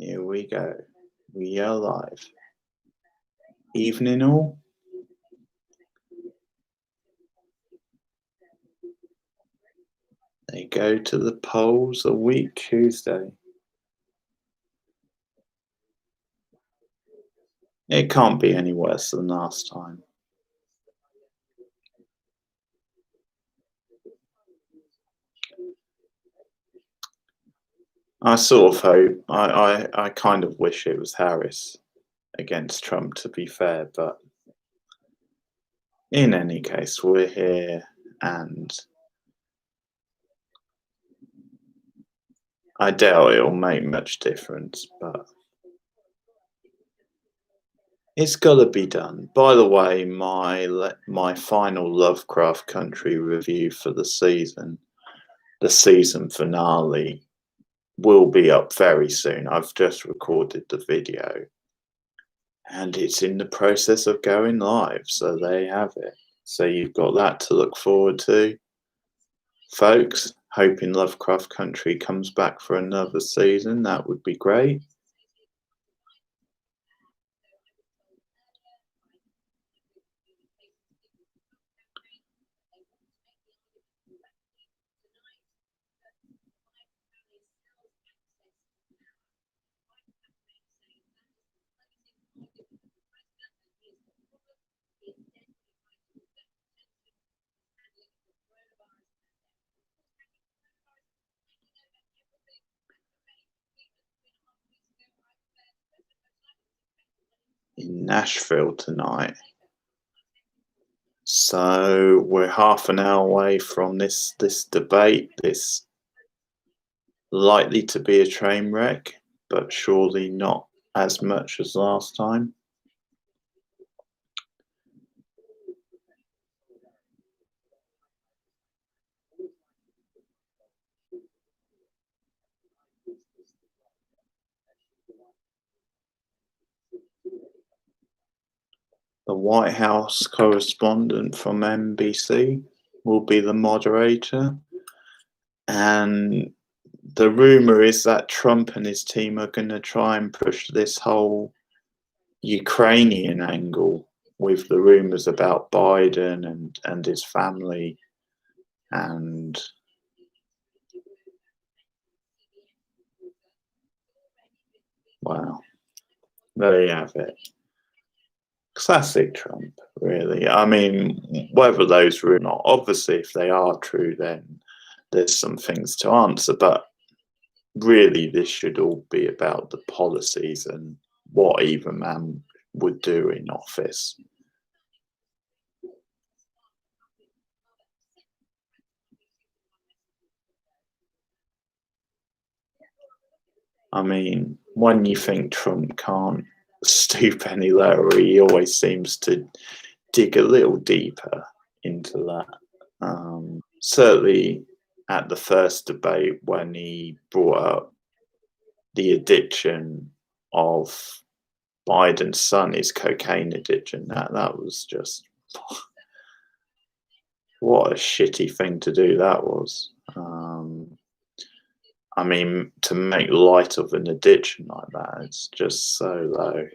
Here we go. We are live. Evening all. They go to the polls a week Tuesday. It can't be any worse than last time. I sort of hope, I kind of wish it was Harris against Trump, to be fair, but in any case, we're here and I doubt it'll make much difference, but it's got to be done. By the way, my final Lovecraft Country review for the season finale, will be up very soon. I've just recorded the video and it's in the process of going live, so there you have it. So you've got that to look forward to, folks. Hoping Lovecraft Country comes back for another season. That would be great. In Nashville tonight. So we're half an hour away from this debate, this likely to be a train wreck, but surely not as much as last time. The White House correspondent from NBC will be the moderator. And the rumor is that Trump and his team are going to try and push this whole Ukrainian angle with the rumors about Biden and his family. And wow, there you have it. Classic Trump, really. I mean, whether those were not, obviously, if they are true, then there's some things to answer. But really, this should all be about the policies and what either man would do in office. I mean, when you think Trump can't stoop any lower, he always seems to dig a little deeper into that. Certainly at the first debate, when he brought up the addiction of Biden's son, his cocaine addiction, that was just what a shitty thing to do that was. I mean, to make light of an addiction like that, it's just so low.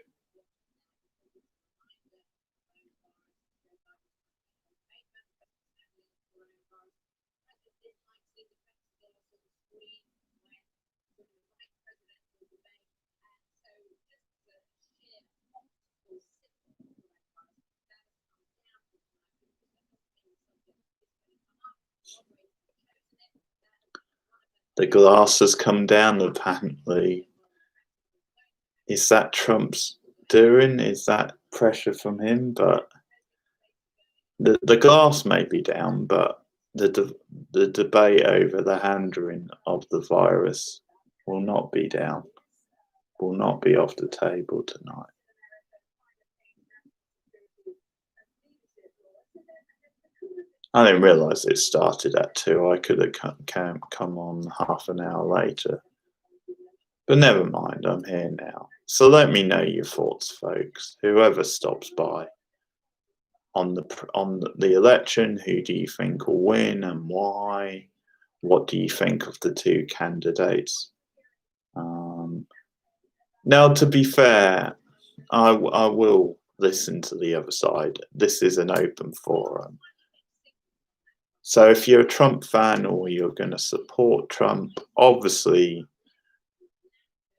The glass has come down, apparently. Is that Trump's doing? Is that pressure from him? But the glass may be down, but the debate over the handling of the virus will not be down, will not be off the table tonight. I didn't realise it started at 2. I could have come on half an hour later. But never mind, I'm here now. So let me know your thoughts, folks. Whoever stops by on the election, who do you think will win and why? What do you think of the two candidates? Now, to be fair, I will listen to the other side. This is an open forum. So if you're a Trump fan or you're going to support Trump, obviously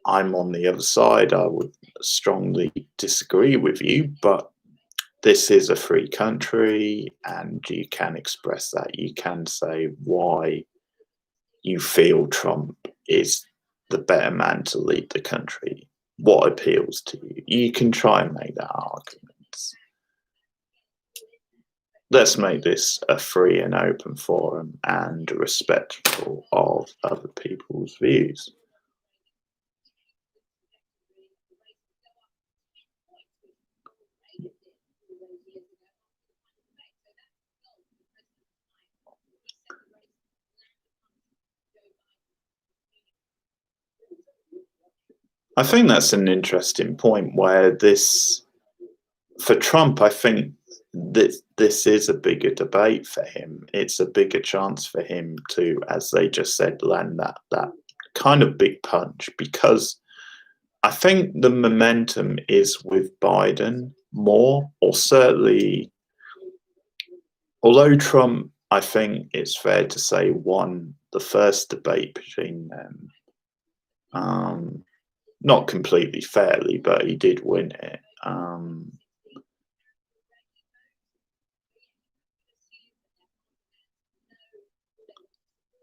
I'm on the other side. I would strongly disagree with you, but this is a free country and you can express that. You can say why you feel Trump is the better man to lead the country, what appeals to you. You can try and make that argument. Let's make this a free and open forum and respectful of other people's views. I think that's an interesting point where for Trump, I think this is a bigger debate for him. It's a bigger chance for him to, as they just said, land that kind of big punch, because I think the momentum is with Biden more, or certainly, although Trump, I think it's fair to say, won the first debate between them. Not completely fairly, but he did win it.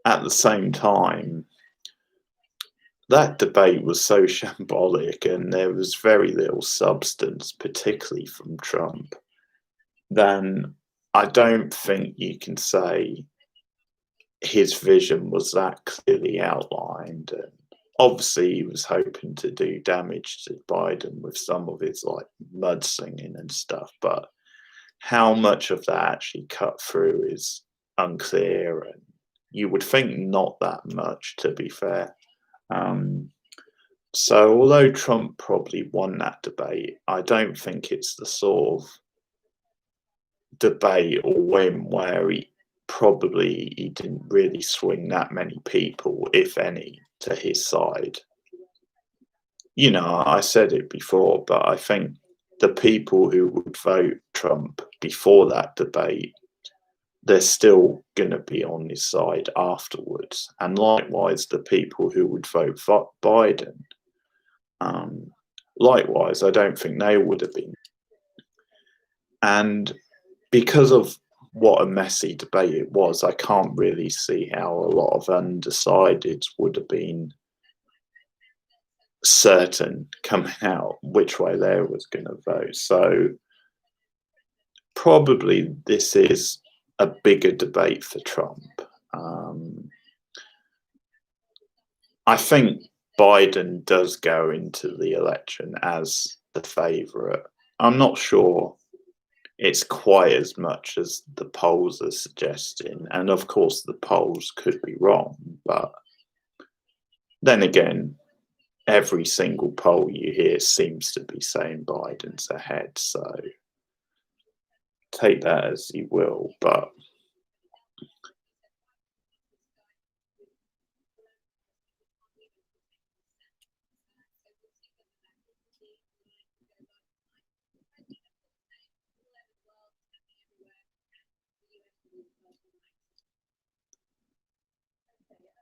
At the same time, that debate was so shambolic and there was very little substance, particularly from Trump, then I don't think you can say his vision was that clearly outlined. And obviously, he was hoping to do damage to Biden with some of his like mudslinging and stuff, but how much of that actually cut through is unclear, and you would think not that much, to be fair. So although Trump probably won that debate, I don't think it's the sort of debate or win where he didn't really swing that many people, if any, to his side. You know, I said it before, but I think the people who would vote Trump before that debate, they're still going to be on his side afterwards. And likewise, the people who would vote for Biden, likewise, I don't think they would have been. And because of what a messy debate it was, I can't really see how a lot of undecideds would have been certain coming out which way they was going to vote. So probably this is a bigger debate for Trump. I think Biden does go into the election as the favourite. I'm not sure it's quite as much as the polls are suggesting. And of course, the polls could be wrong. But then again, every single poll you hear seems to be saying Biden's ahead. So take that as you will. But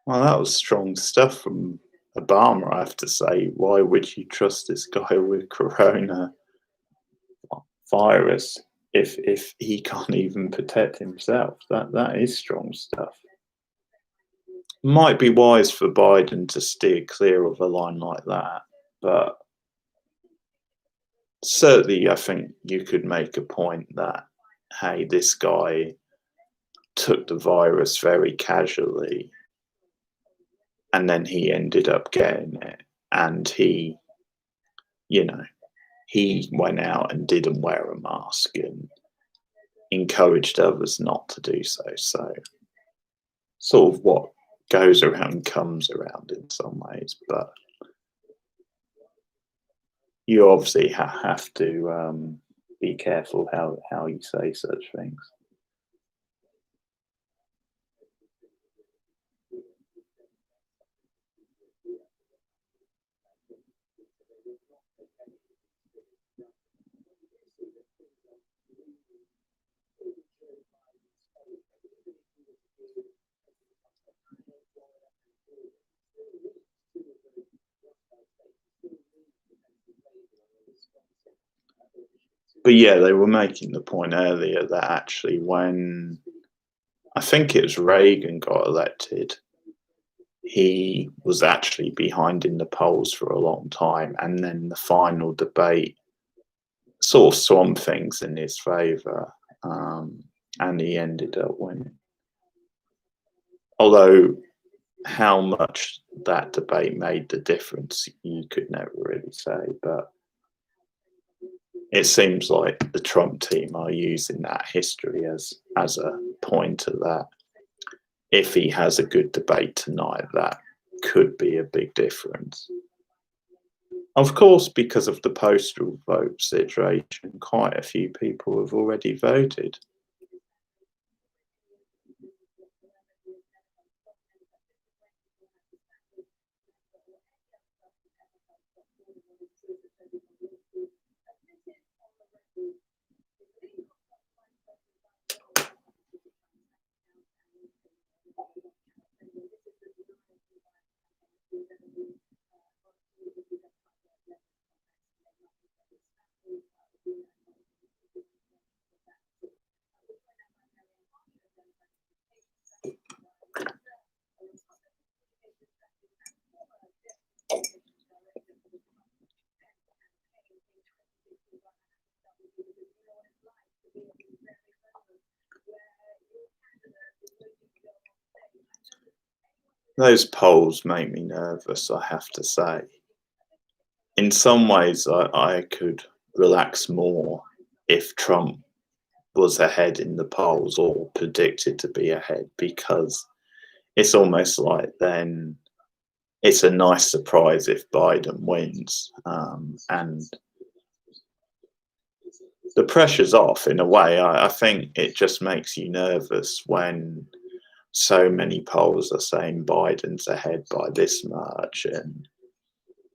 well, that was strong stuff from Obama, I have to say. Why would you trust this guy with coronavirus if he can't even protect himself? That is strong stuff. Might be wise for Biden to steer clear of a line like that, but certainly I think you could make a point that, hey, this guy took the virus very casually and then he ended up getting it, and he went out and didn't wear a mask and encouraged others not to do so. So sort of what goes around comes around in some ways, but you obviously have to be careful how you say such things. But yeah, they were making the point earlier that actually when I think it was Reagan got elected, he was actually behind in the polls for a long time, and then the final debate sort of swung things in his favour, and he ended up winning. Although how much that debate made the difference, you could never really say, but it seems like the Trump team are using that history as a pointer that if he has a good debate tonight, that could be a big difference. Of course, because of the postal vote situation, quite a few people have already voted. Those polls make me nervous, I have to say. In some ways, I could relax more if Trump was ahead in the polls or predicted to be ahead, because it's almost like then it's a nice surprise if Biden wins, and the pressure's off in a way. I think it just makes you nervous when so many polls are saying Biden's ahead by this much, and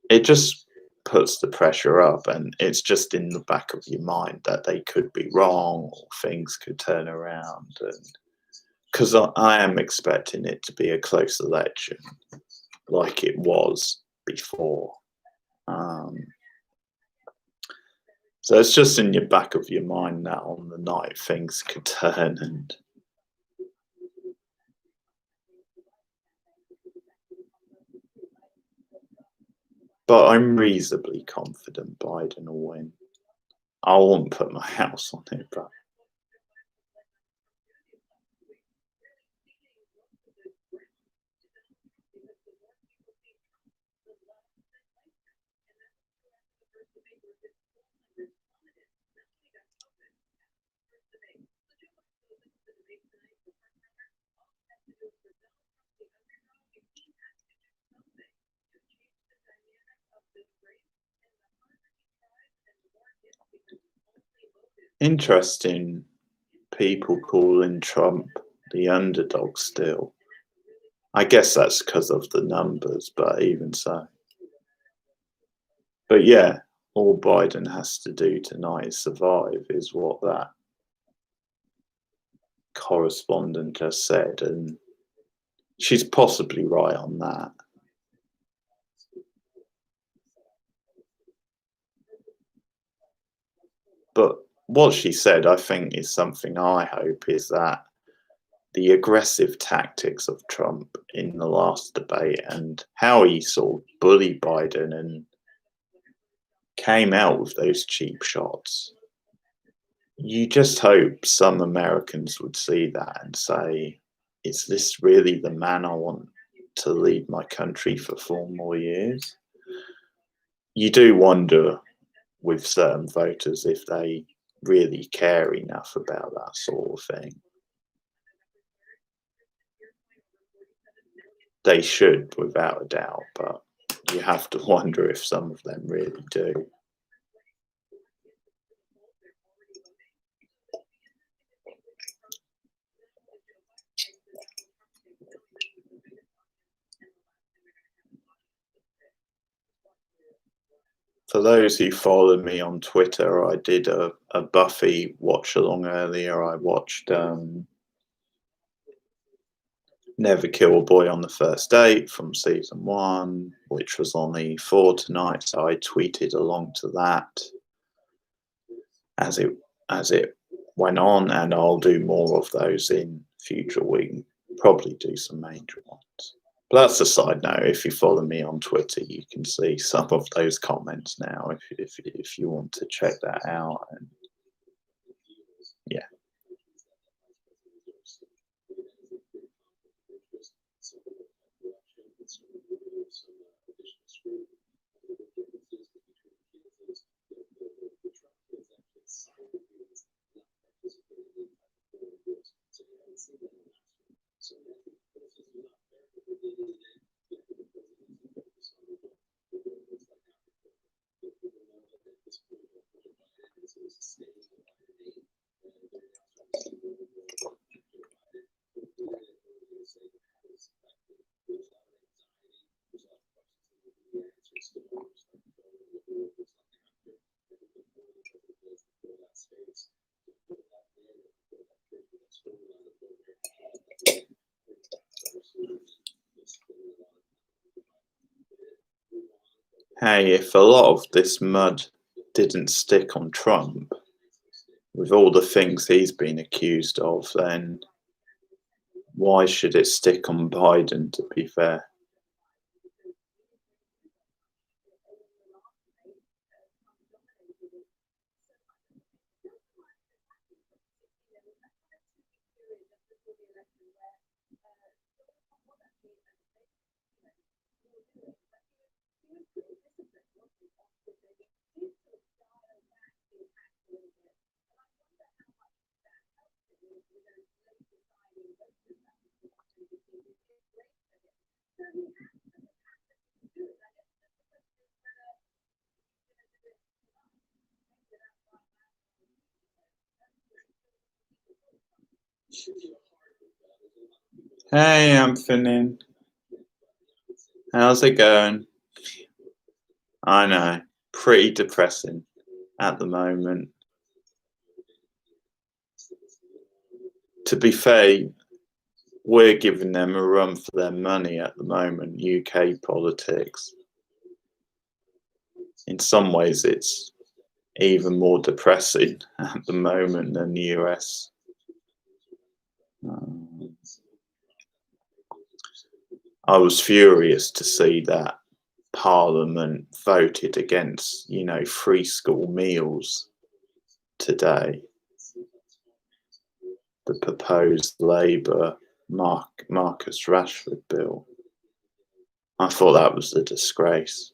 it just puts the pressure up, and it's just in the back of your mind that they could be wrong or things could turn around. And because I am expecting it to be a close election like it was before. So it's just in your back of your mind that on the night things could turn. And but I'm reasonably confident Biden will win. I won't put my house on it, but interesting people calling Trump the underdog still. I guess that's because of the numbers, but even so. But yeah, all Biden has to do tonight is survive, is what that correspondent just said, and she's possibly right on that. But what she said, I think, is something I hope is that the aggressive tactics of Trump in the last debate and how he sort of bullied Biden and came out with those cheap shots. You just hope some Americans would see that and say, is this really the man I want to lead my country for 4 more years? You do wonder with certain voters if they really care enough about that sort of thing. They should, without a doubt, but you have to wonder if some of them really do. For those who follow me on Twitter, I did a Buffy watch along earlier. I watched Never Kill a Boy on the First Date from season 1, which was on E4 tonight, so I tweeted along to that. as it went on, and I'll do more of those in future weeks. Probably do some major ones. But that's a side note. If you follow me on Twitter, you can see some of those comments now. If you want to check that out, and yeah. Hey, if a lot of this mud didn't stick on Trump, with all the things he's been accused of, then why should it stick on Biden, to be fair? Hey, Anthony. How's it going? I know, pretty depressing at the moment. To be fair, we're giving them a run for their money at the moment, UK politics. In some ways, it's even more depressing at the moment than the US. I was furious to see that Parliament voted against, free school meals today. The proposed Labour Marcus Rashford bill. I thought that was a disgrace.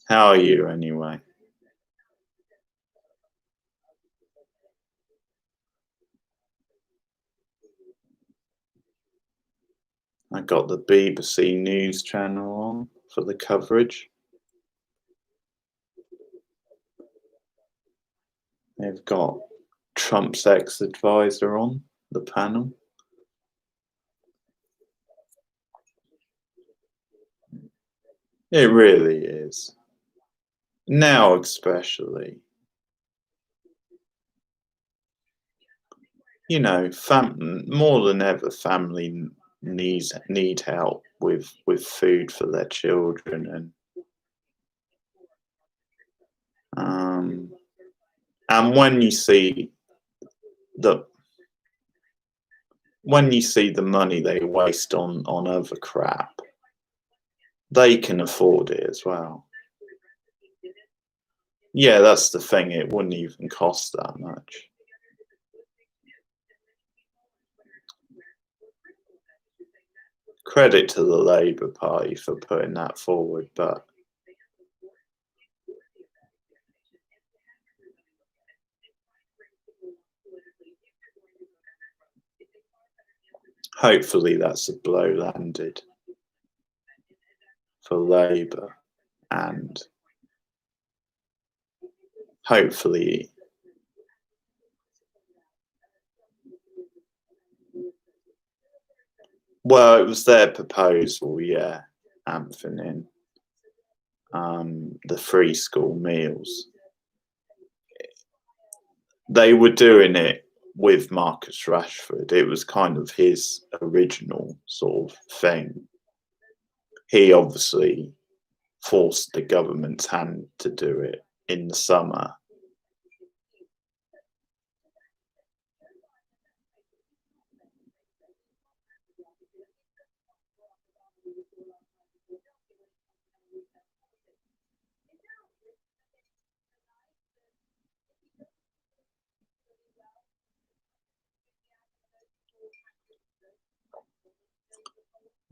How are you anyway? I got the BBC News channel on for the coverage. They've got Trump's ex-advisor on the panel. It really is. Now especially. More than ever, family need help with food for their children, and when you see the money they waste on other crap, they can afford it as well. Yeah, that's the thing. It wouldn't even cost that much. Credit to the Labour Party for putting that forward, but hopefully that's a blow landed for Labour, and hopefully it was their proposal, yeah, Anthony. The free school meals. They were doing it with Marcus Rashford. It was kind of his original sort of thing. He obviously forced the government's hand to do it in the summer.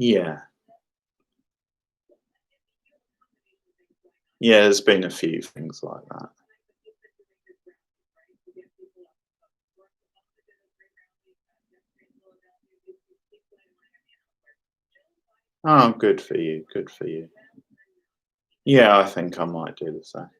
Yeah. Yeah, there's been a few things like that. Oh, good for you, good for you. Yeah, I think I might do the same.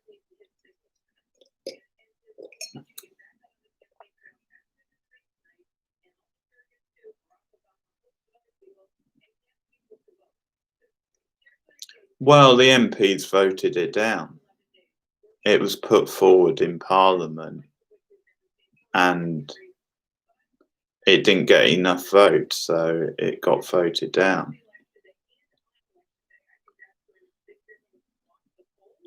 Well, the MPs voted it down. It was put forward in Parliament and it didn't get enough votes, so it got voted down.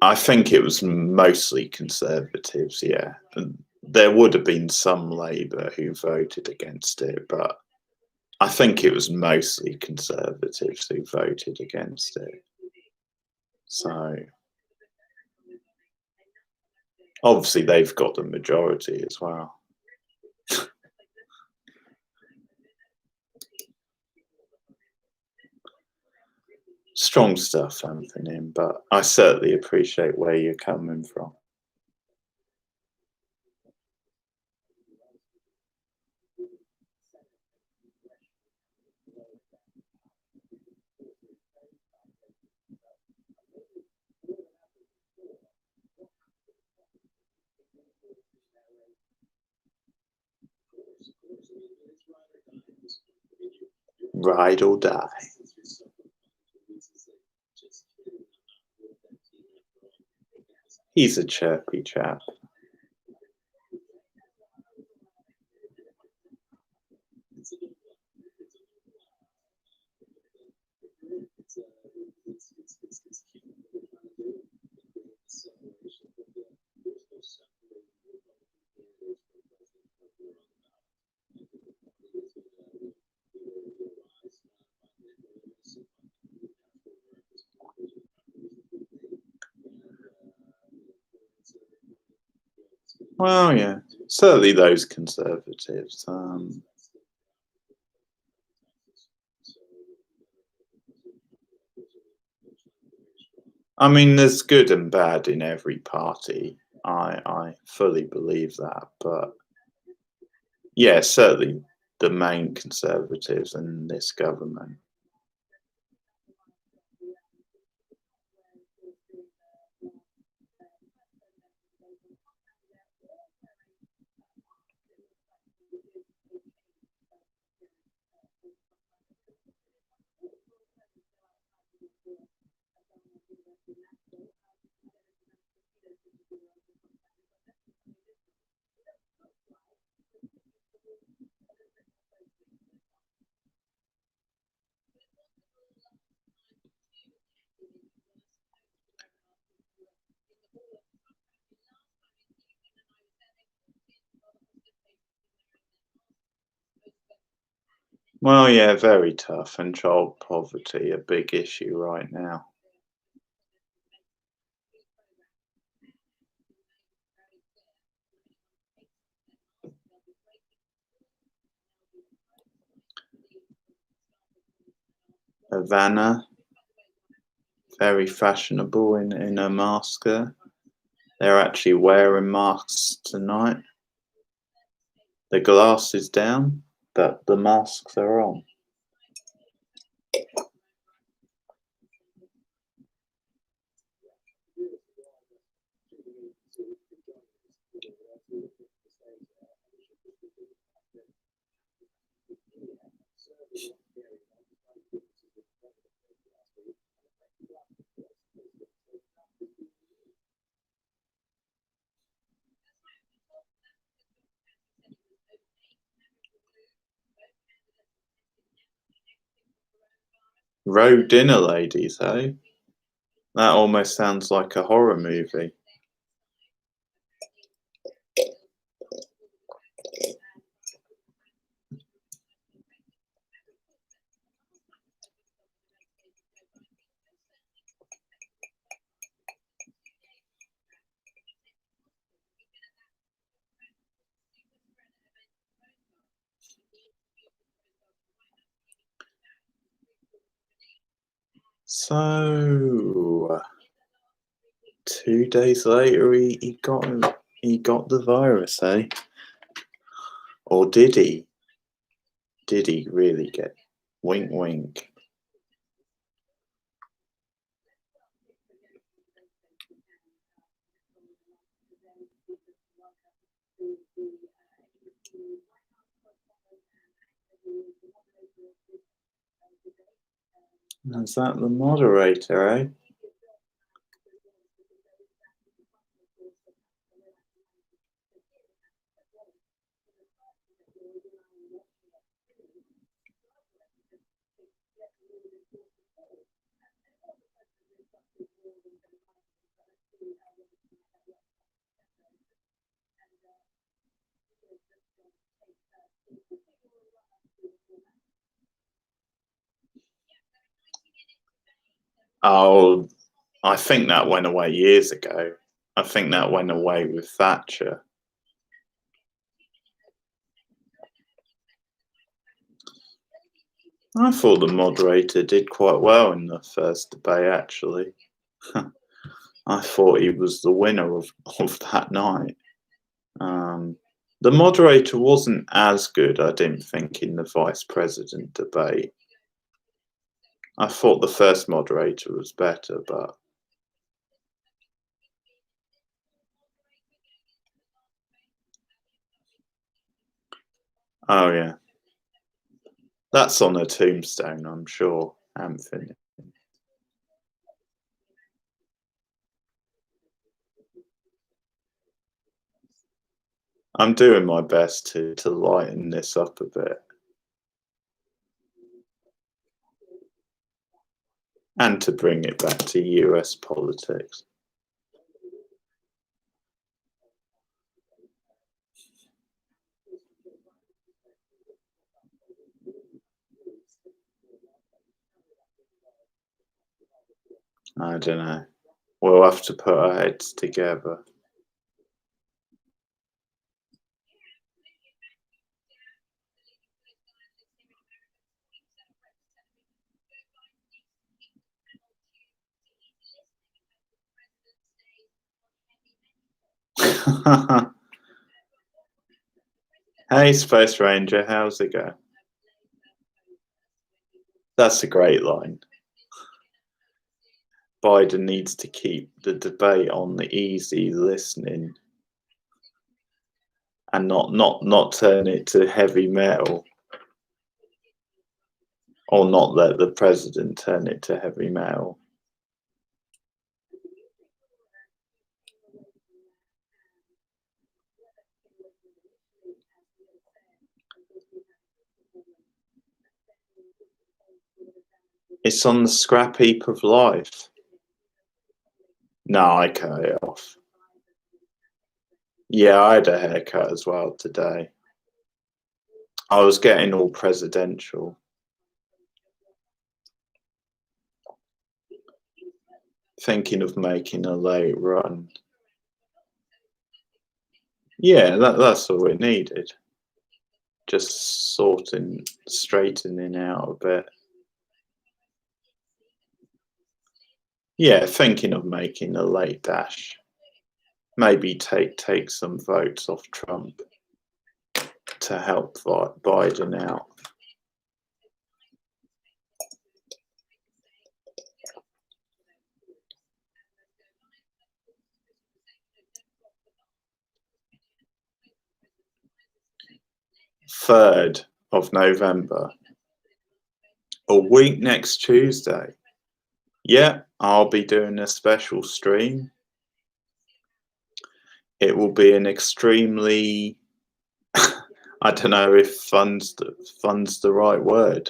I think it was mostly Conservatives, yeah. There would have been some Labour who voted against it, but I think it was mostly Conservatives who voted against it. So obviously they've got the majority as well. Strong stuff, Anthony, but I certainly appreciate where you're coming from. Ride or die. He's a chirpy chap. Well, yeah, certainly those Conservatives. I mean, there's good and bad in every party. I fully believe that, but yeah, certainly the main Conservatives in this government. Well, yeah, very tough, and child poverty a big issue right now. Havana, very fashionable in a masker. They're actually wearing masks tonight. The glass is down, but the masks are on. Roe dinner ladies, eh? That almost sounds like a horror movie. So 2 days later, he got the virus, eh? Or did he? Did he really get? Wink, wink. Is that the moderator, eh? Oh, I think that went away years ago. I think that went away with Thatcher. I thought the moderator did quite well in the first debate, actually. I thought he was the winner of that night. The moderator wasn't as good, I didn't think, in the vice president debate. I thought the first moderator was better, but oh yeah, that's on a tombstone, I'm sure, Anthony. I'm doing my best to lighten this up a bit. And to bring it back to US politics. I don't know. We'll have to put our heads together. Hey, Space Ranger, how's it going? That's a great line. Biden needs to keep the debate on the easy listening and not turn it to heavy metal, or not let the president turn it to heavy metal. It's on the scrap heap of life. No, I cut it off. Yeah, I had a haircut as well today. I was getting all presidential. Thinking of making a late run. Yeah, that's all it needed. Just straightening out a bit. Yeah, thinking of making a late dash. Maybe take some votes off Trump to help Biden out. Third of November, a week next Tuesday. Yeah, I'll be doing a special stream. It will be an extremely, I don't know if fun's the right word.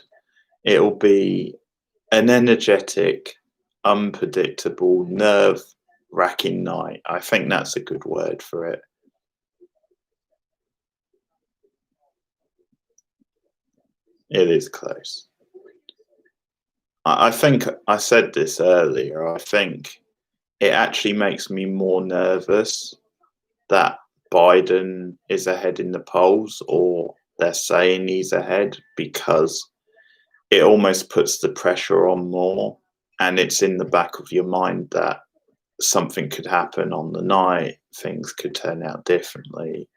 It'll be an energetic unpredictable, nerve-wracking night. I think that's a good word for it. It is close. I think I said this earlier. I think it actually makes me more nervous that Biden is ahead in the polls, or they're saying he's ahead, because it almost puts the pressure on more, and it's in the back of your mind that something could happen on the night, things could turn out differently,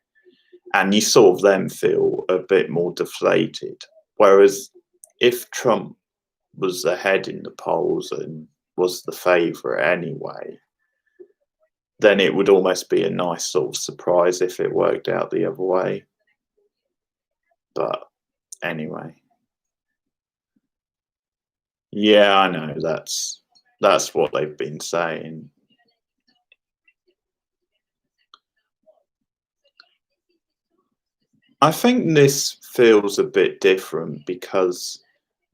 and you sort of then feel a bit more deflated. Whereas if Trump was ahead in the polls and was the favourite anyway, then it would almost be a nice sort of surprise if it worked out the other way. But anyway, yeah, I know that's what they've been saying. I think this feels a bit different because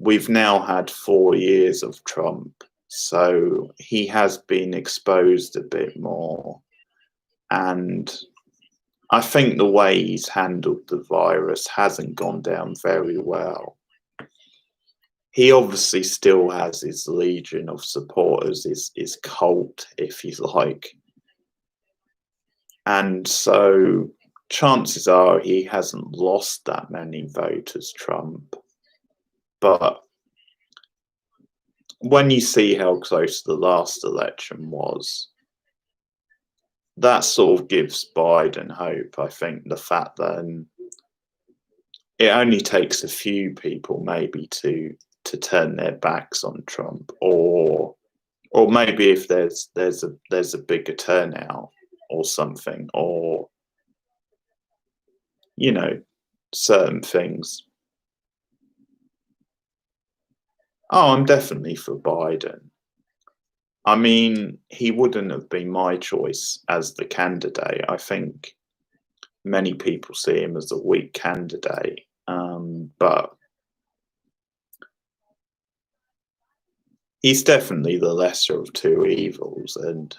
we've now had 4 years of Trump, so he has been exposed a bit more. And I think the way he's handled the virus hasn't gone down very well. He obviously still has his legion of supporters, his cult, if you like. And so chances are he hasn't lost that many voters, Trump. But when you see how close the last election was, that sort of gives Biden hope. I think the fact that it only takes a few people maybe to turn their backs on Trump, or maybe if there's a bigger turnout or something, or certain things. Oh, I'm definitely for Biden. I mean, he wouldn't have been my choice as the candidate. I think many people see him as a weak candidate, but he's definitely the lesser of two evils. And,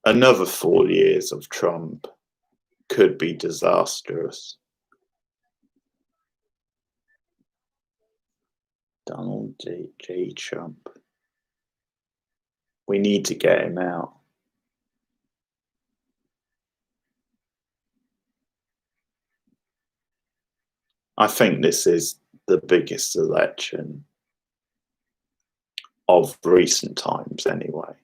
another 4 years of Trump could be disastrous. Donald J. Trump. We need to get him out. I think this is the biggest election of recent times, anyway.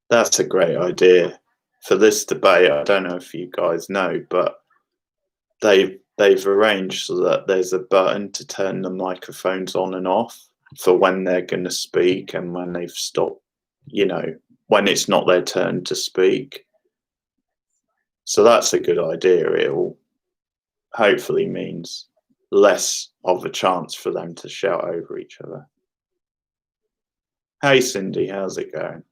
That's a great idea for this debate. I don't know if you guys know, but they've arranged so that there's a button to turn the microphones on and off for when they're going to speak and when they've stopped, when it's not their turn to speak. So that's a good idea. It'll hopefully means less of a chance for them to shout over each other. Hey Cindy, how's it going?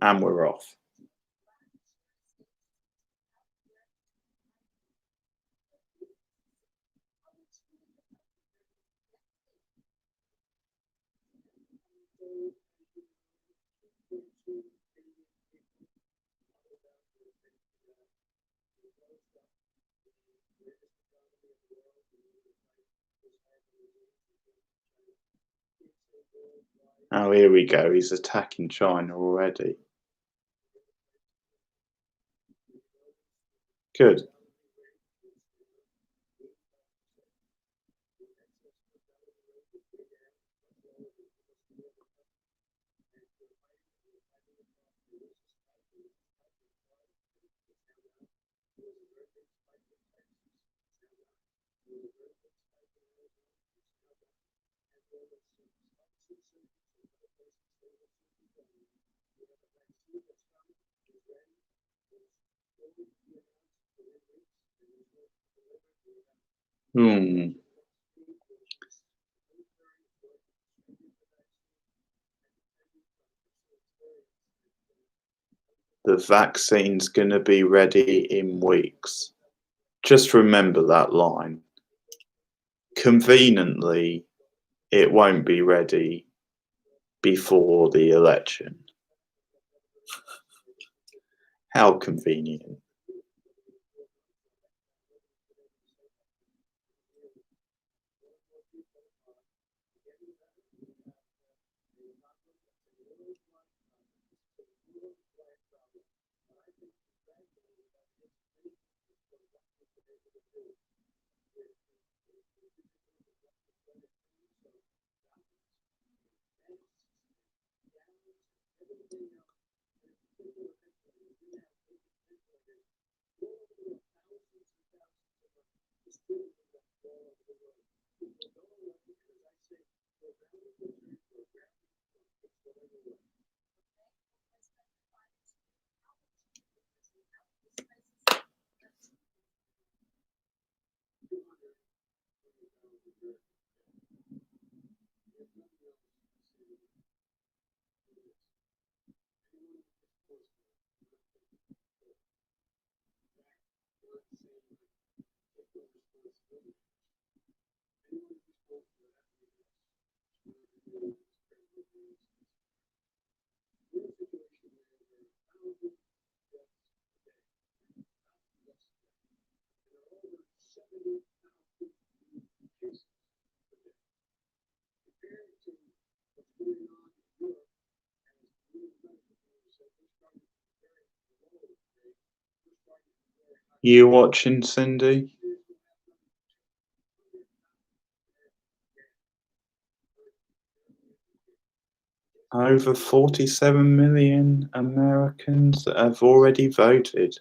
And we're off. Oh, here we go. He's attacking China already. Good. Hmm. The vaccine's going to be ready in weeks. Just remember that line. Conveniently, it won't be ready before the election. How convenient. You watching, Cindy? Over 47 million Americans have already voted.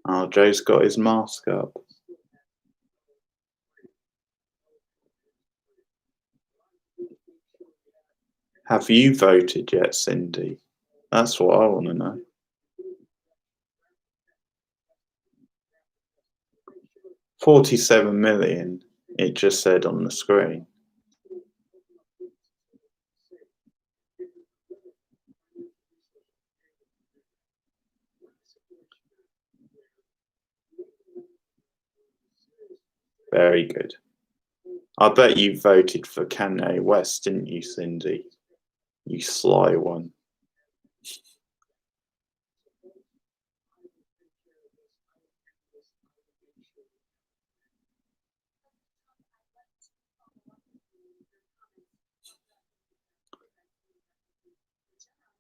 Oh, Joe's got his mask up. Have you voted yet, Cindy? That's what I want to know. $47 million, it just said on the screen. Very good. I bet you voted for Kanye West, didn't you, Cindy? You sly one.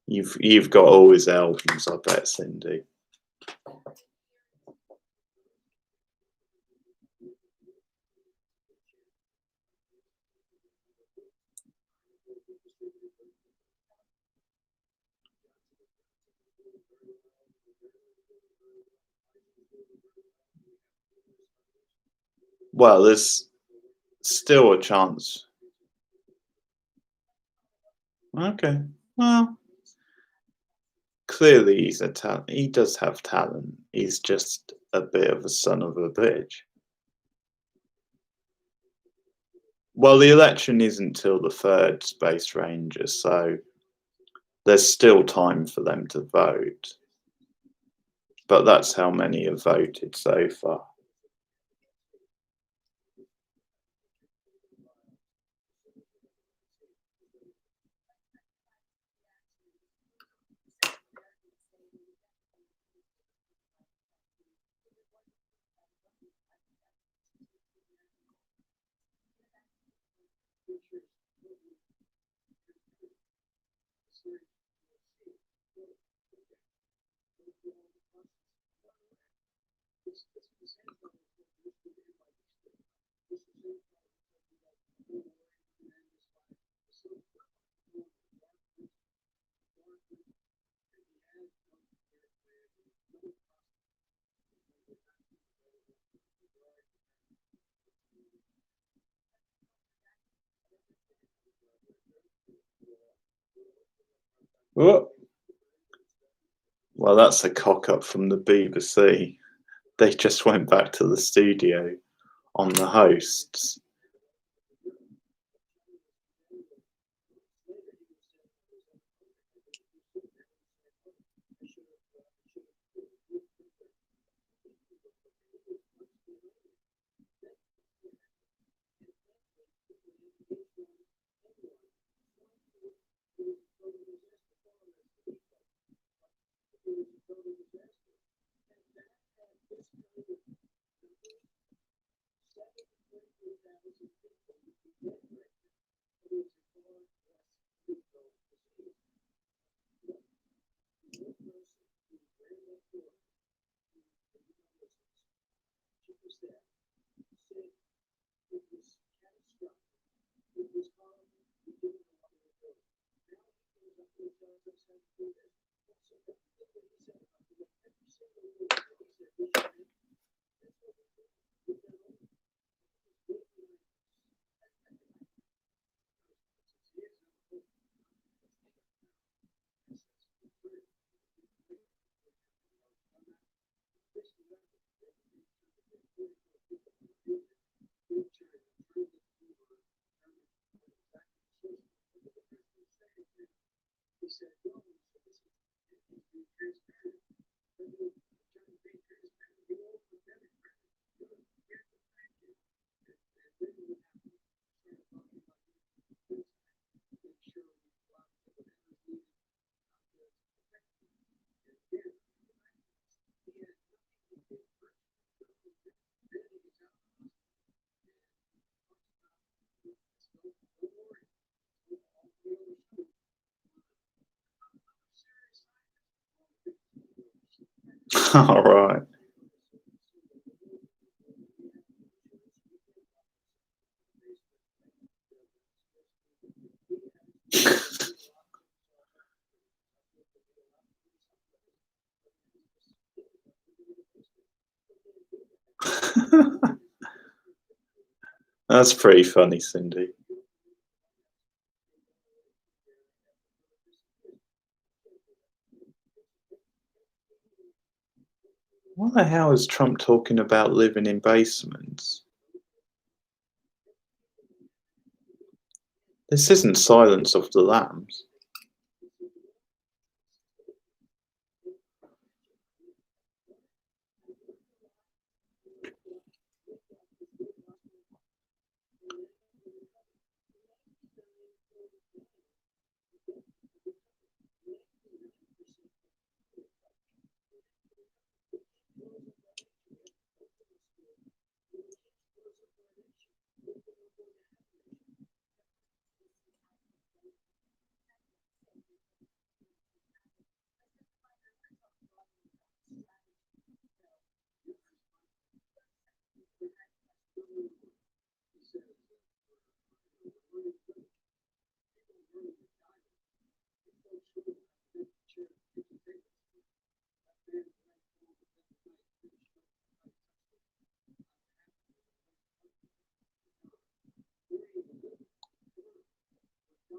You've got all his albums, I bet, Cindy. Well, there's still a chance. Okay. Well, clearly he's a talent. He does have talent. He's just a bit of a son of a bitch. Well, the election isn't till the 3rd Space Ranger, so there's still time for them to vote. But that's how many have voted so far. Oh, Well, that's a cock up from the BBC. They just went back to the studio on the hosts. All right. That's pretty funny, Cindy. What the hell is Trump talking about living in basements? This isn't Silence of the Lambs.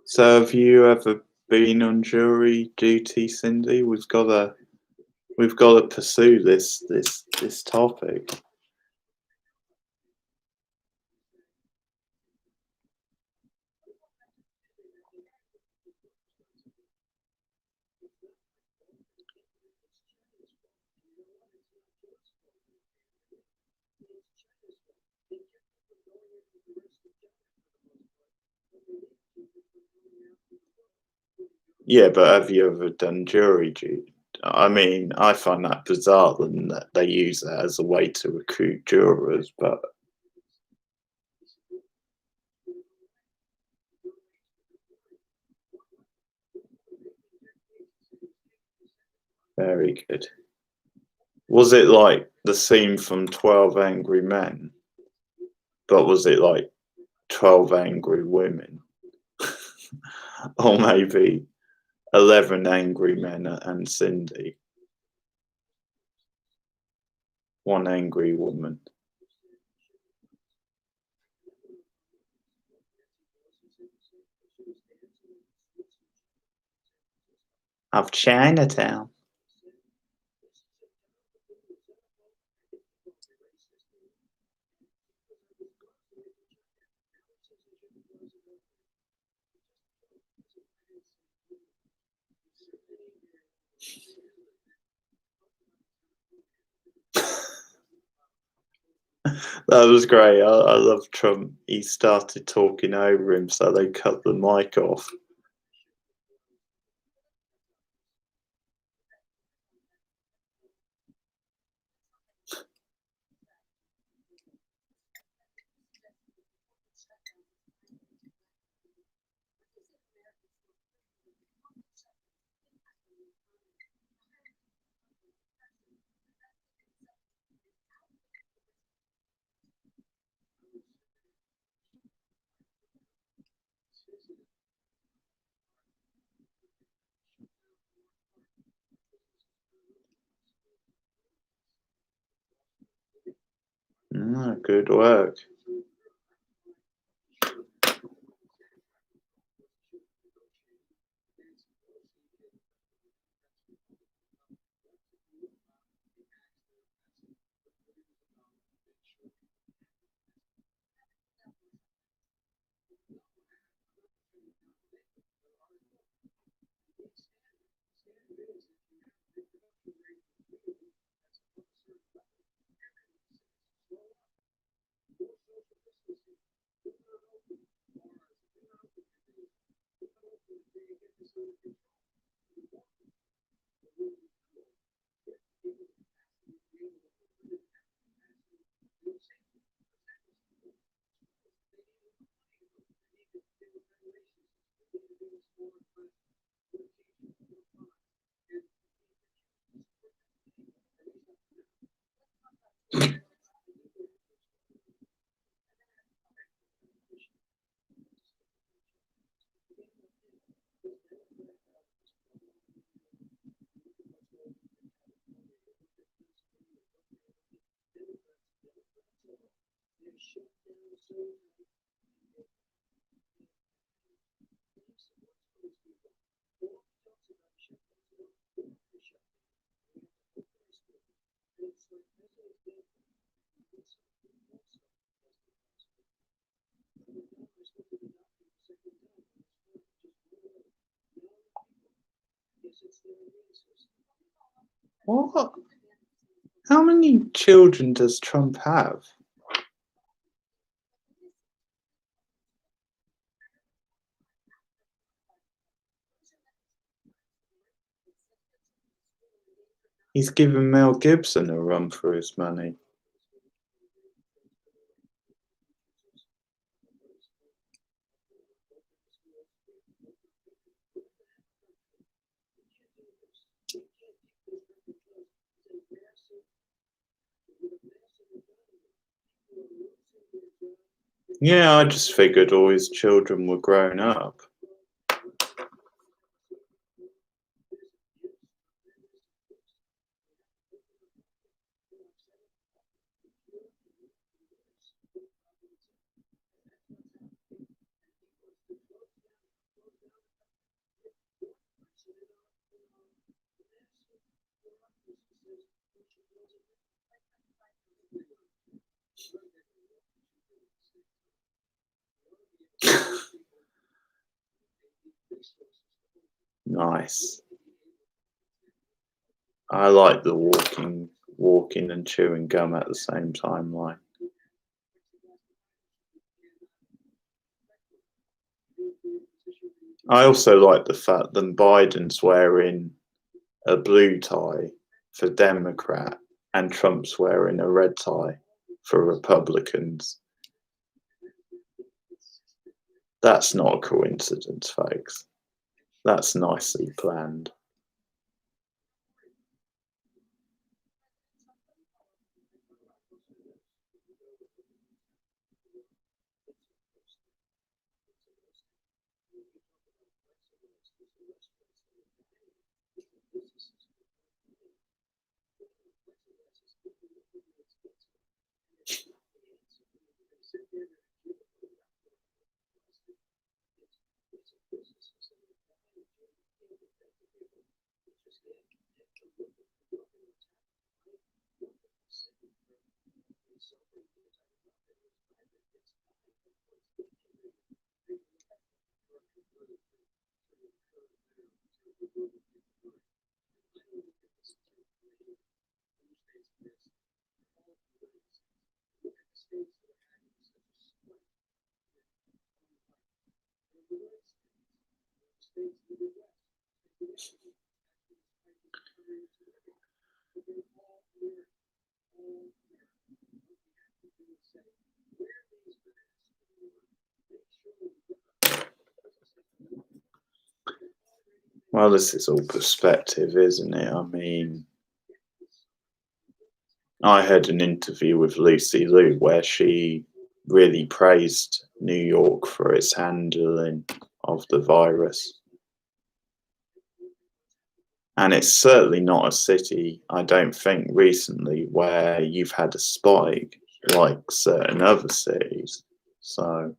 So have you ever been on jury duty, Cindy? We've got to pursue this topic. Yeah, but have you ever done jury duty? I mean, I find that bizarre that they use that as a way to recruit jurors, but very good. Was it like the scene from 12 Angry Men? But was it like 12 Angry Women? Or maybe 11 Angry Men and Cindy? One angry woman. Of Chinatown. That was great. I love Trump. He started talking over him, so they cut the mic off. Good work. What? How many children does Trump have? He's given Mel Gibson a run for his money. Yeah, I just figured all his children were grown up. Nice. I like the walking and chewing gum at the same time line. I also like the fact that Biden's wearing a blue tie for Democrat and Trump's wearing a red tie for Republicans. That's not a coincidence, folks. That's nicely planned. Well, this is all perspective, isn't it? I mean, I heard an interview with Lucy Liu where she really praised New York for its handling of the virus. And it's certainly not a city, I don't think, recently where you've had a spike like certain other cities. So,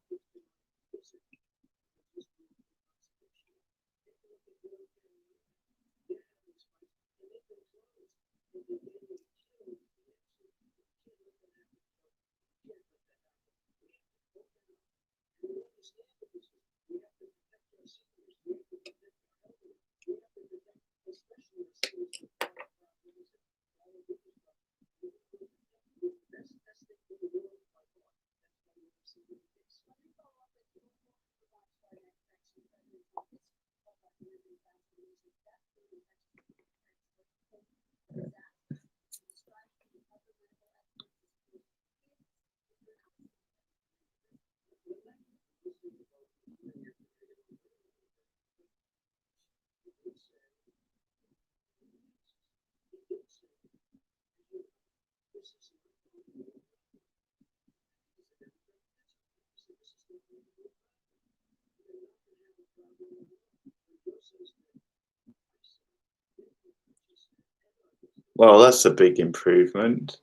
well, that's a big improvement.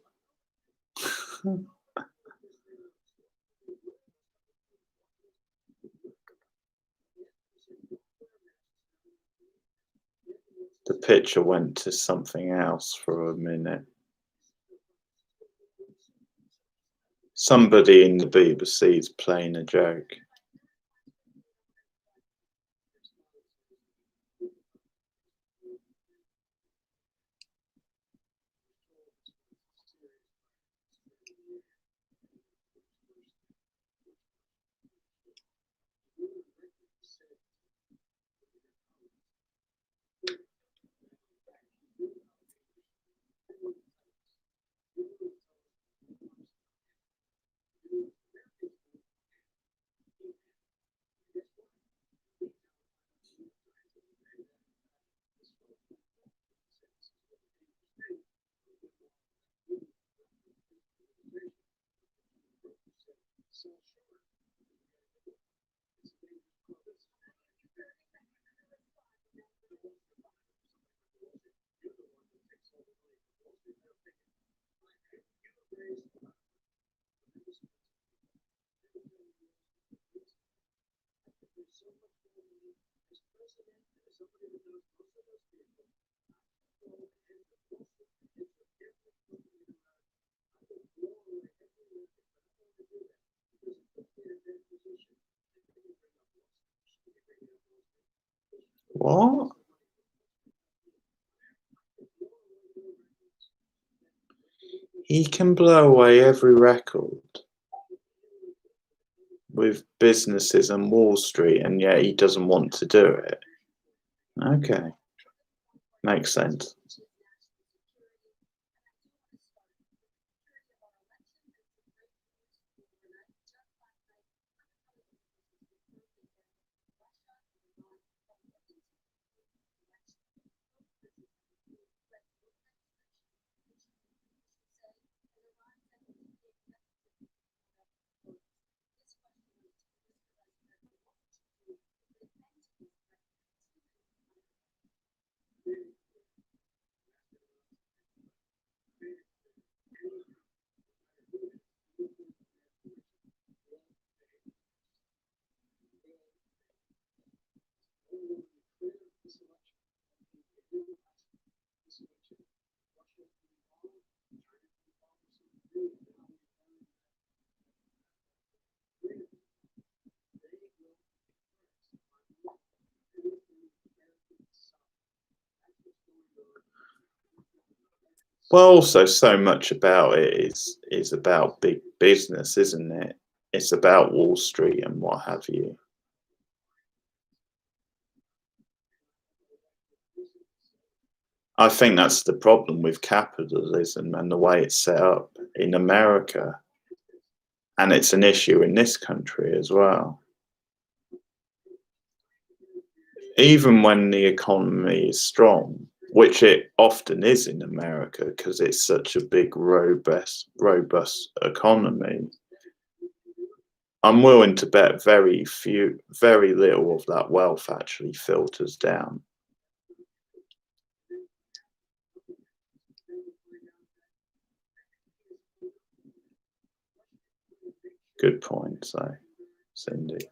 The picture went to something else for a minute. Somebody in the BBC is playing a joke. What? He can blow away every record with businesses and Wall Street, and yet he doesn't want to do it. Okay, makes sense. Well, also, so much about it is about big business, isn't it? It's about Wall Street and what have you. I think that's the problem with capitalism and the way it's set up in America, and it's an issue in this country as well. Even when the economy is strong, which it often is in America because it's such a big, robust economy, I'm willing to bet very little of that wealth actually filters down. Good point, so Cindy.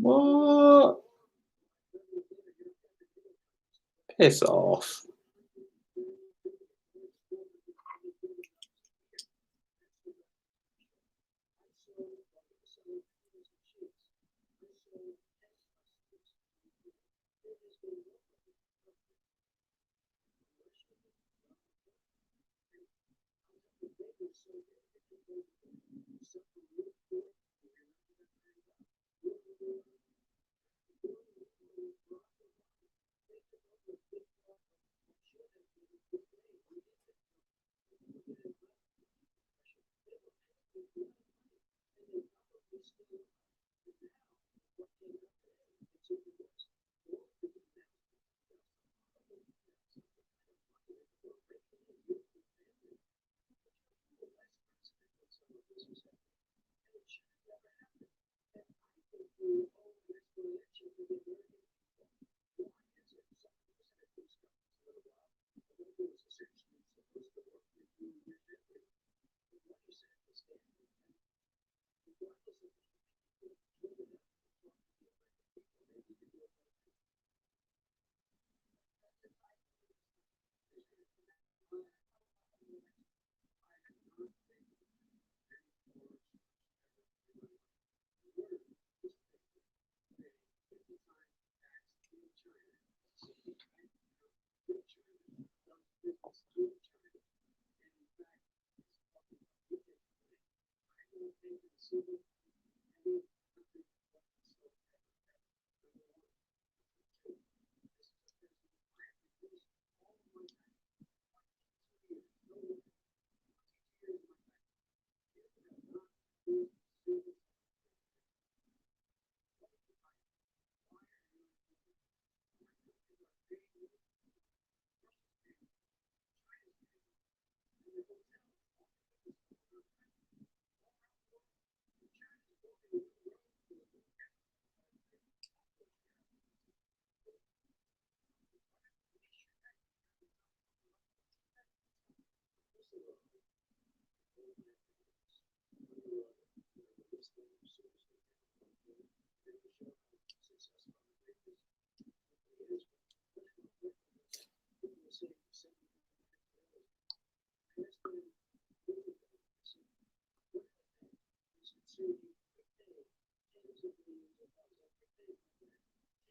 What? Piss off.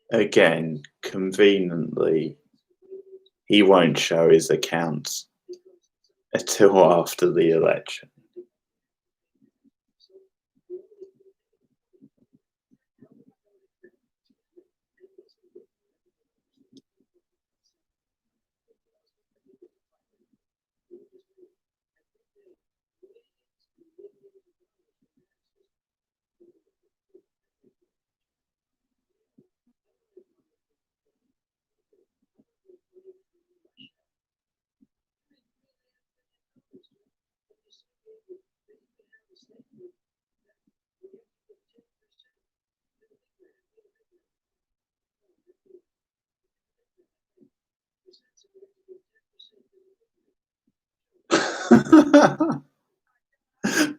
Again, conveniently, he won't show his accounts until after the election.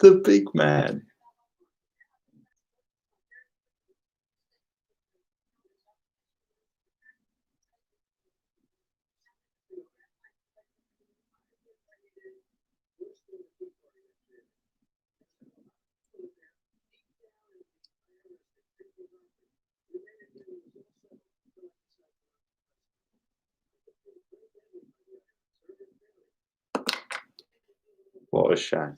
The big man. What a shame.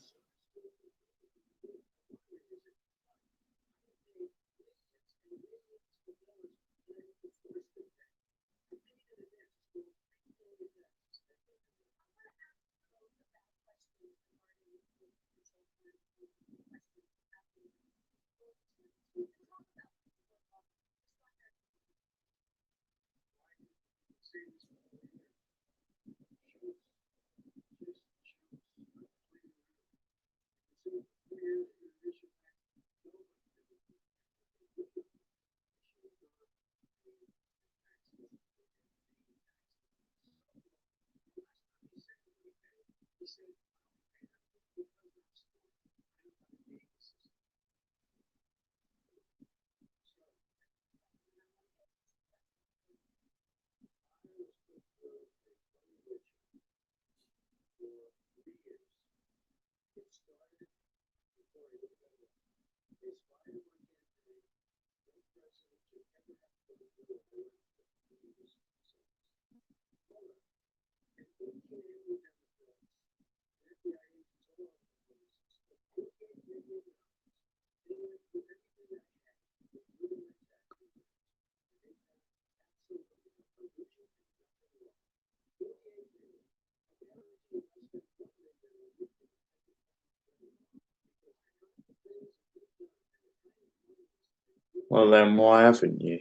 Well, then why haven't you?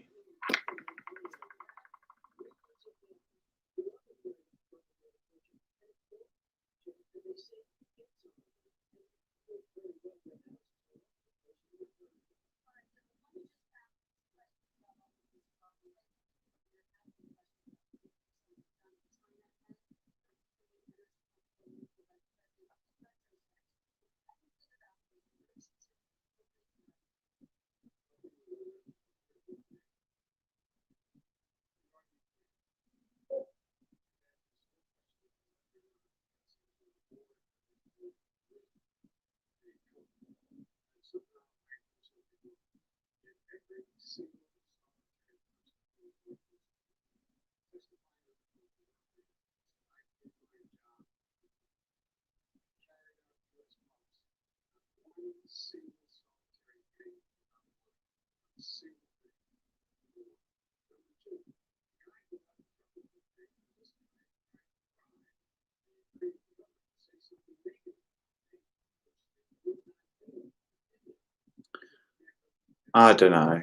I don't know.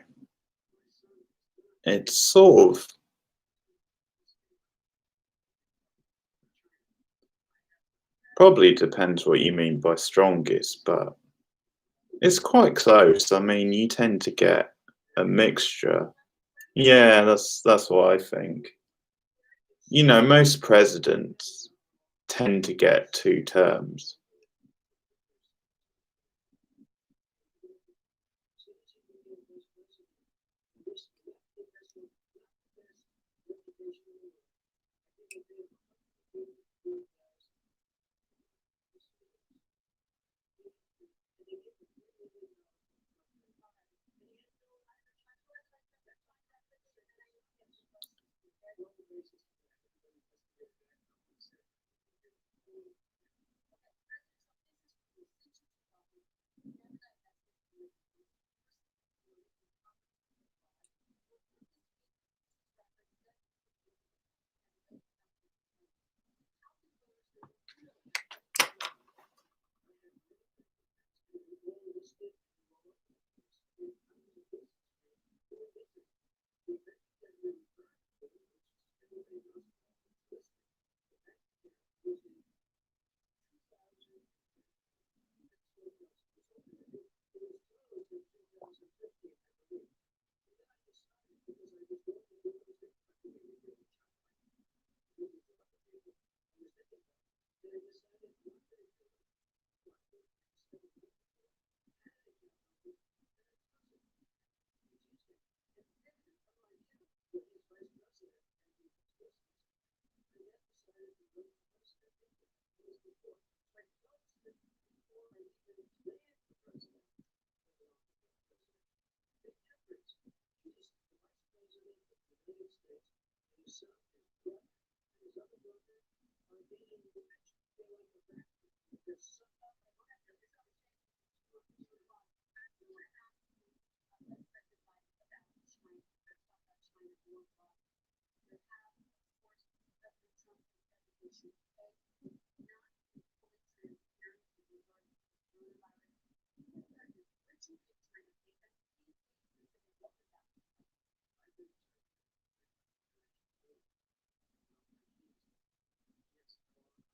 It's sort of probably depends what you mean by strongest, but it's quite close. I mean, you tend to get a mixture. Yeah, that's what I think. You know, most presidents tend to get 2 terms.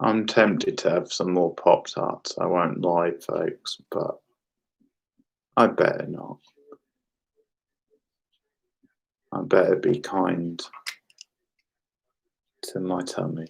I'm tempted to have some more Pop-Tarts. I won't lie, folks, but I better not. I better be kind to my tummy.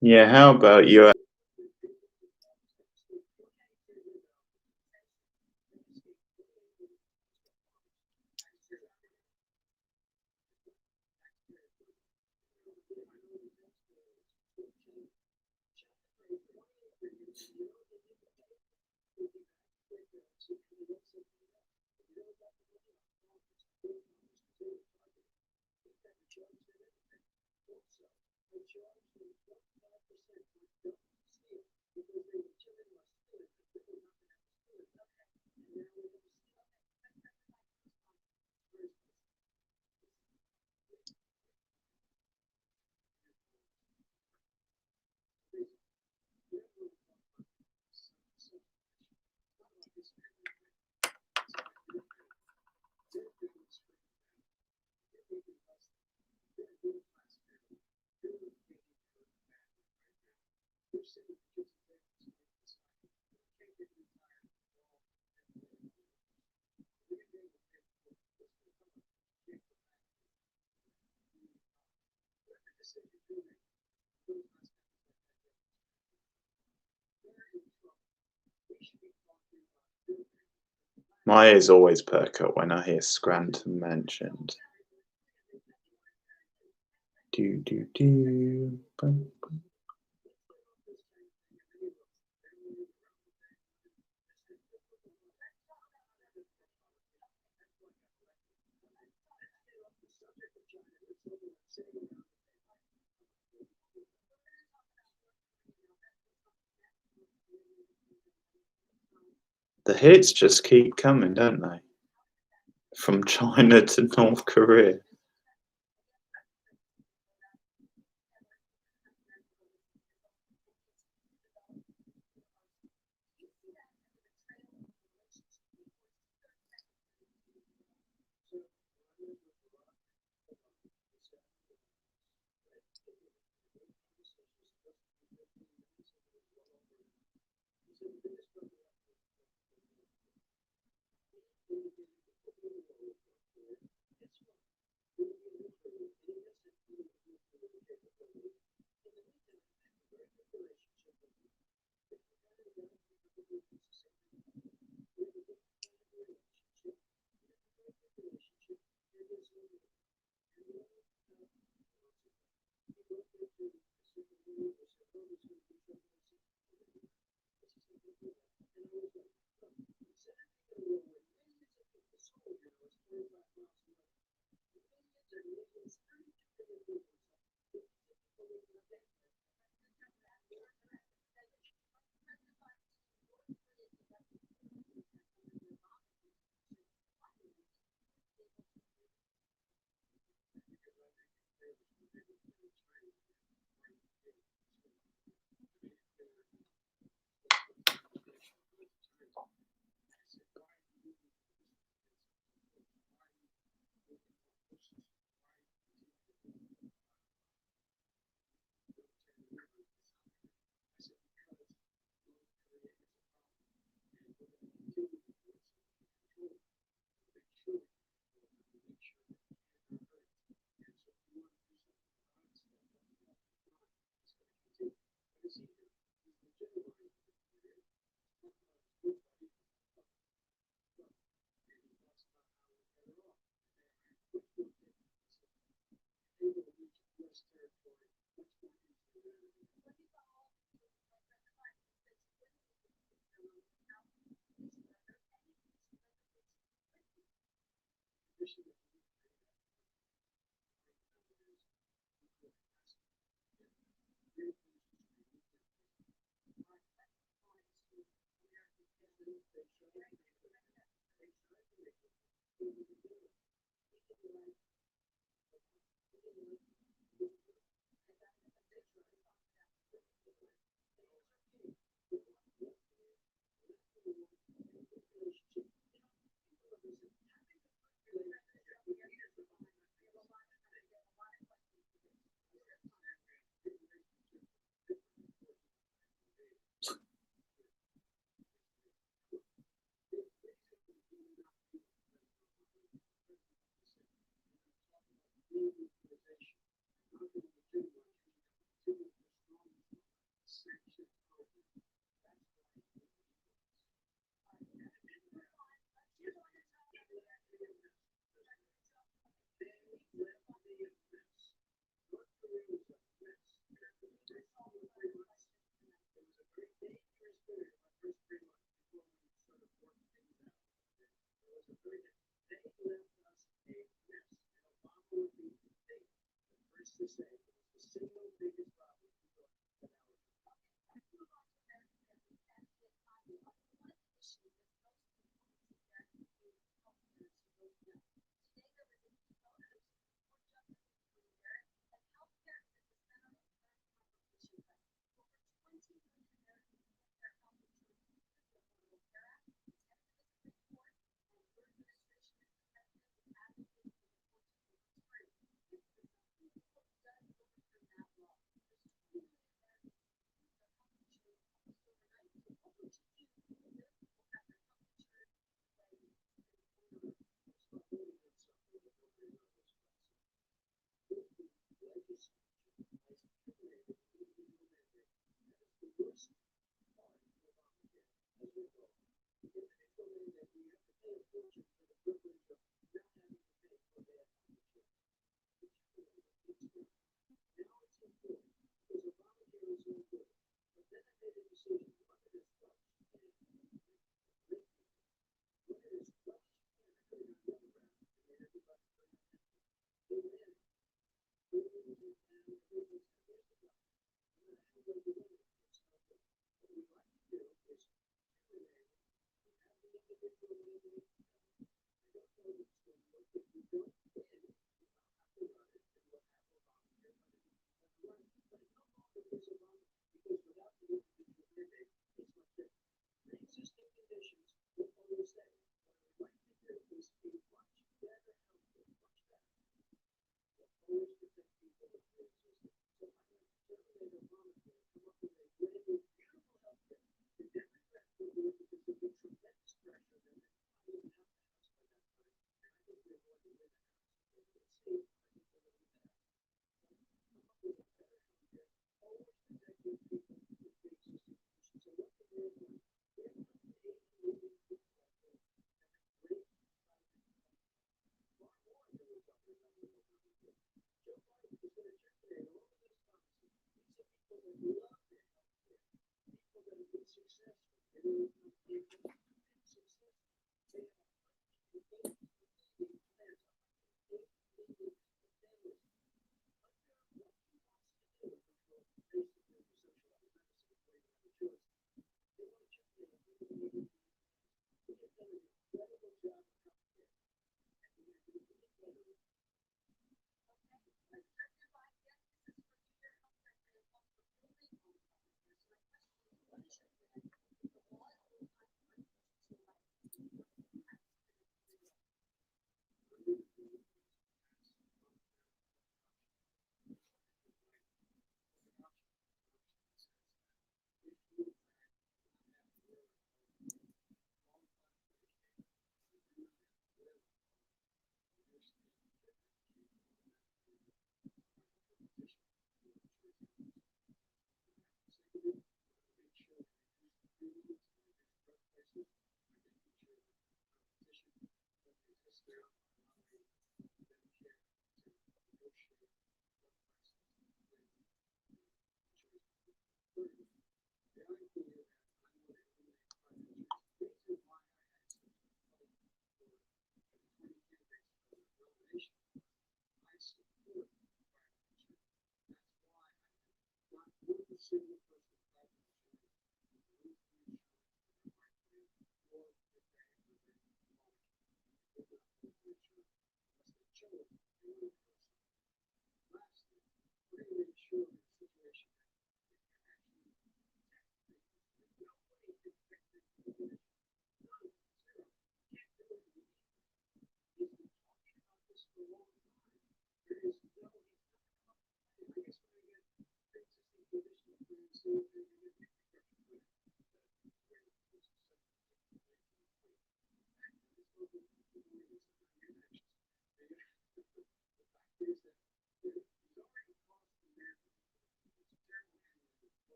Yeah, how about you? My ears always perk up when I hear Scranton mentioned. Do do do. Bum. The hits just keep coming, don't they? From China to North Korea.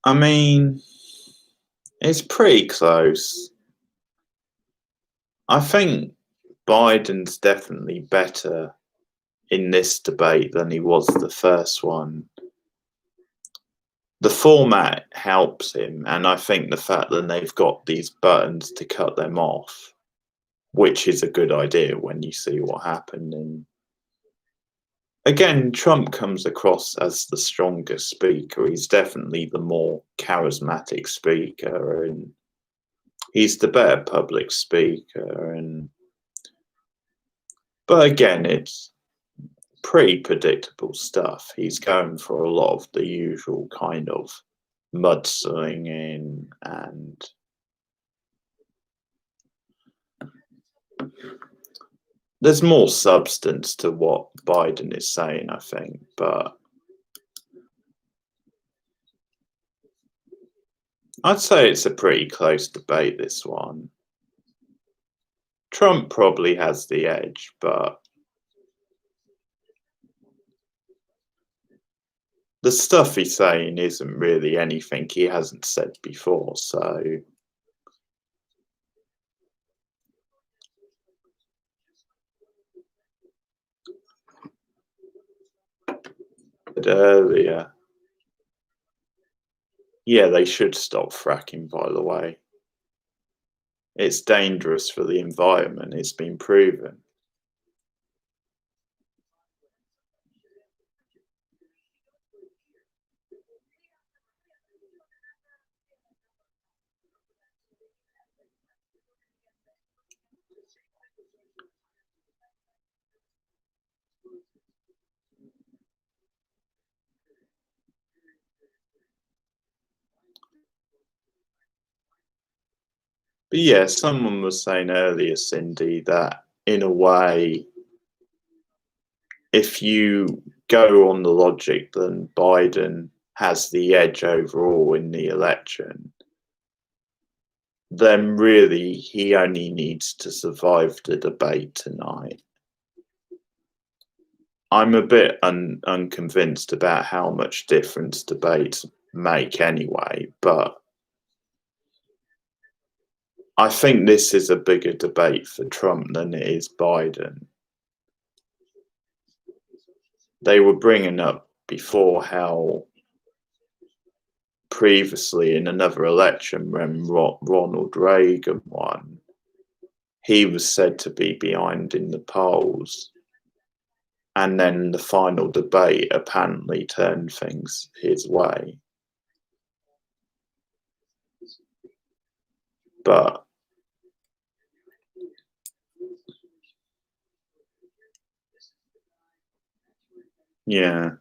I mean, it's pretty close. I think Biden's definitely better in this debate than he was the first one. The format helps him, and I think the fact that they've got these buttons to cut them off, which is a good idea when you see what happened. And again, Trump comes across as the stronger speaker. He's definitely the more charismatic speaker, and he's the better public speaker. But again, it's pretty predictable stuff. He's going for a lot of the usual kind of mudslinging, and there's more substance to what Biden is saying, I think. But I'd say it's a pretty close debate, this one. Trump probably has the edge, but the stuff he's saying isn't really anything he hasn't said before, so earlier. Yeah, they should stop fracking, by the way. It's dangerous for the environment, it's been proven. But yeah, someone was saying earlier, Cindy, that in a way, if you go on the logic that Biden has the edge overall in the election, then really he only needs to survive the debate tonight. I'm a bit unconvinced about how much difference debates make anyway, but I think this is a bigger debate for Trump than it is Biden. They were bringing up before how previously in another election when Ronald Reagan won, he was said to be behind in the polls. And then the final debate apparently turned things his way. But yeah.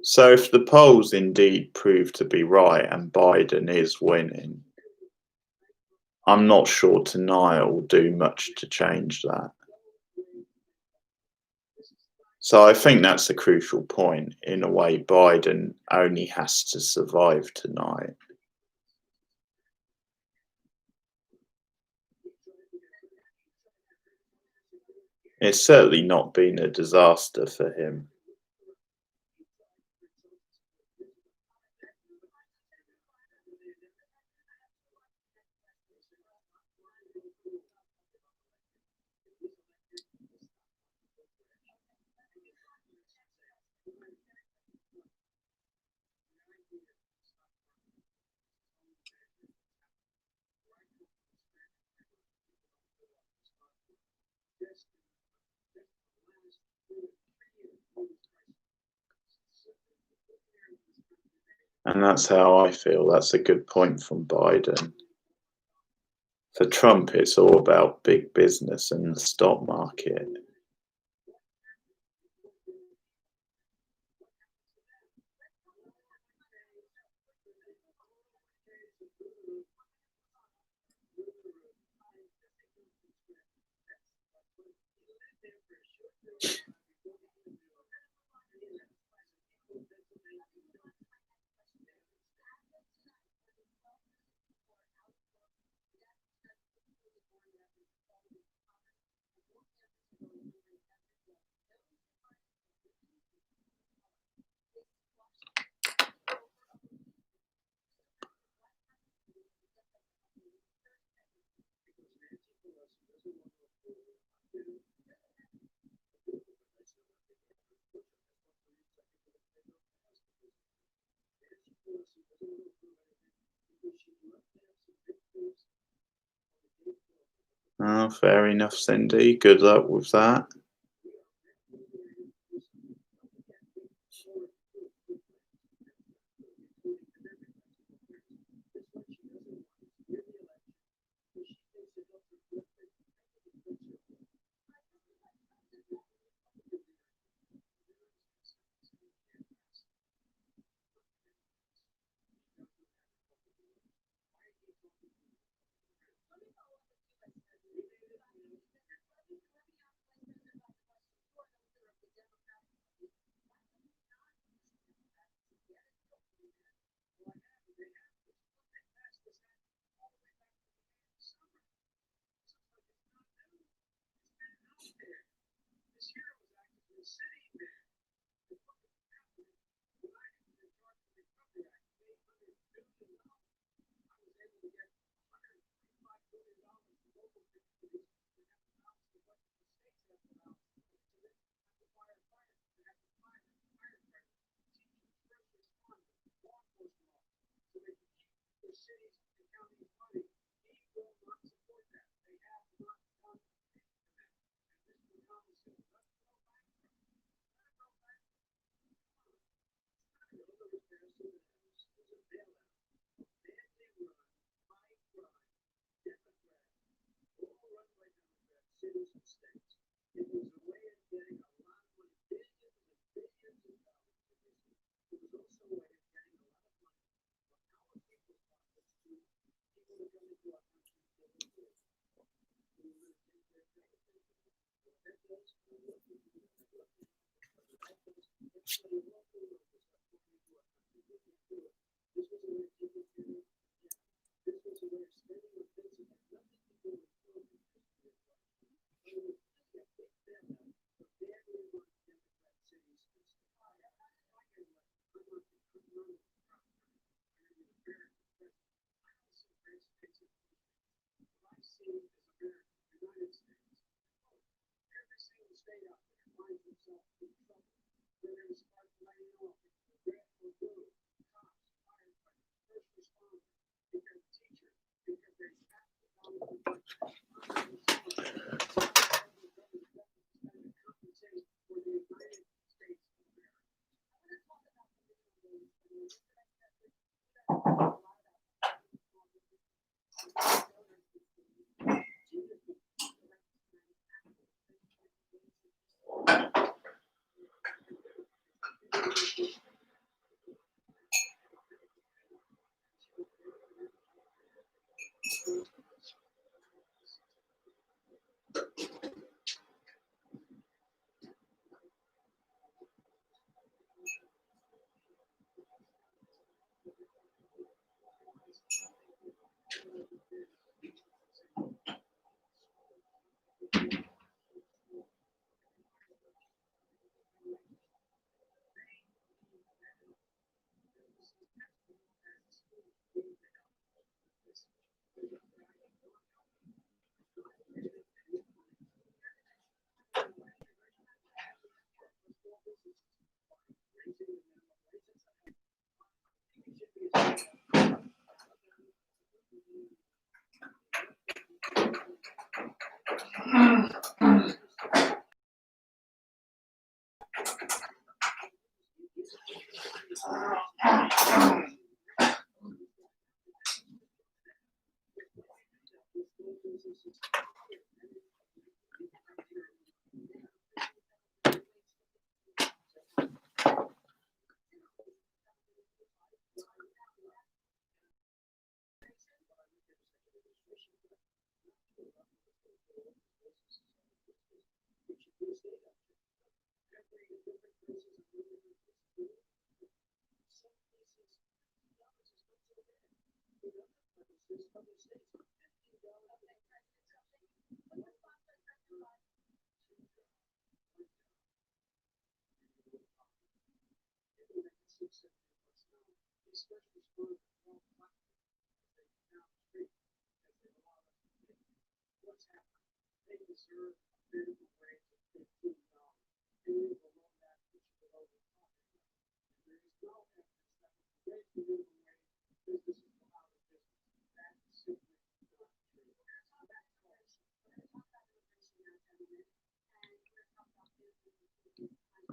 So if the polls indeed prove to be right and Biden is winning, I'm not sure tonight will do much to change that. So I think that's a crucial point. In a way, Biden only has to survive tonight. It's certainly not been a disaster for him. And that's how I feel. That's a good point from Biden. For Trump, it's all about big business and the stock market. Oh, fair enough, Cindy. Good luck with that.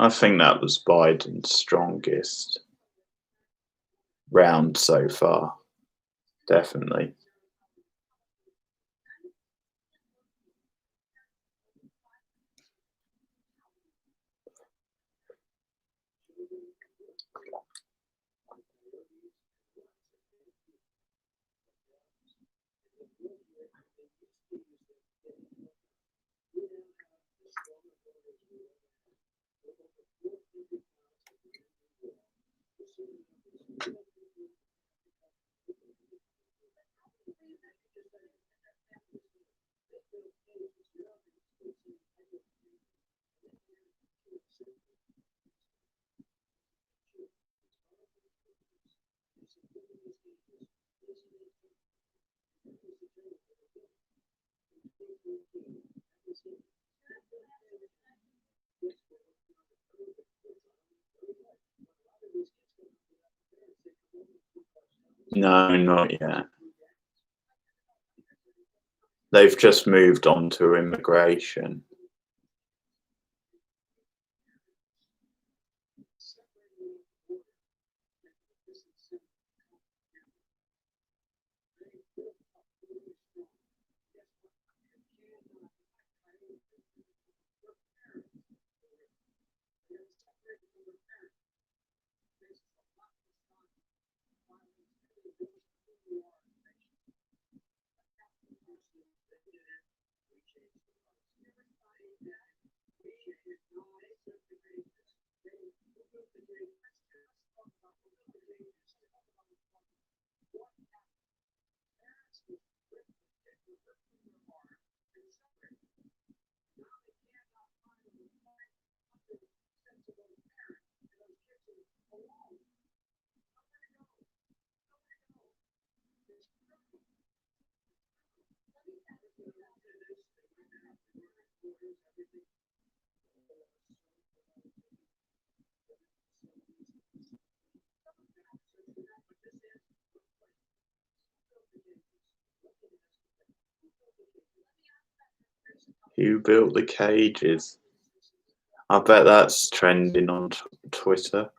I think that was Biden's strongest round so far, definitely. No, not yet. They've just moved on to immigration. Who built the cages? I bet that's trending on Twitter.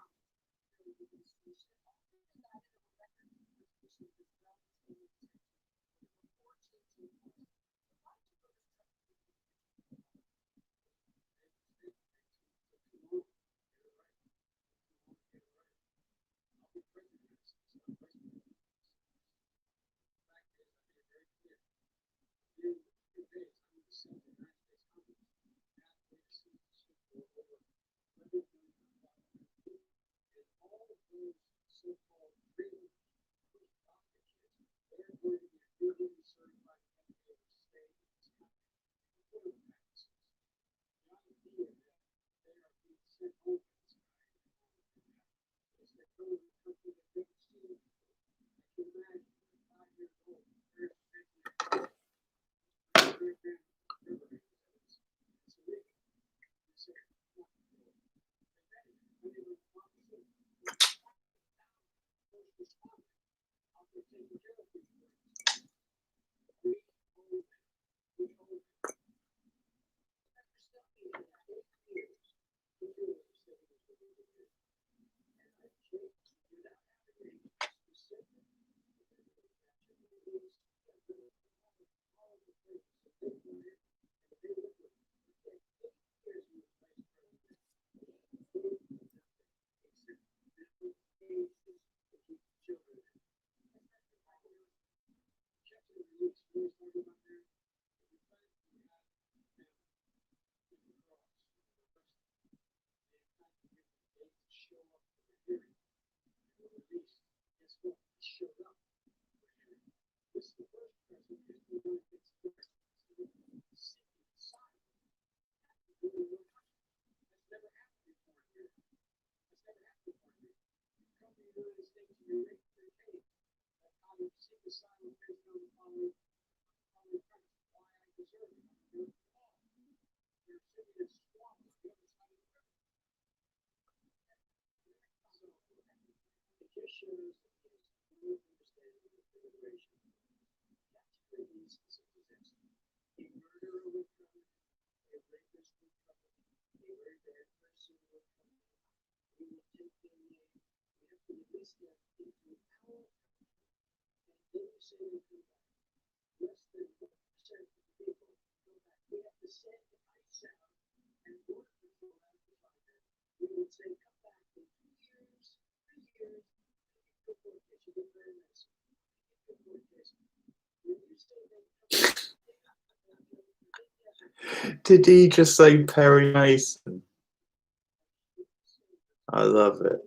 Did he just say Perry Mason? I love it.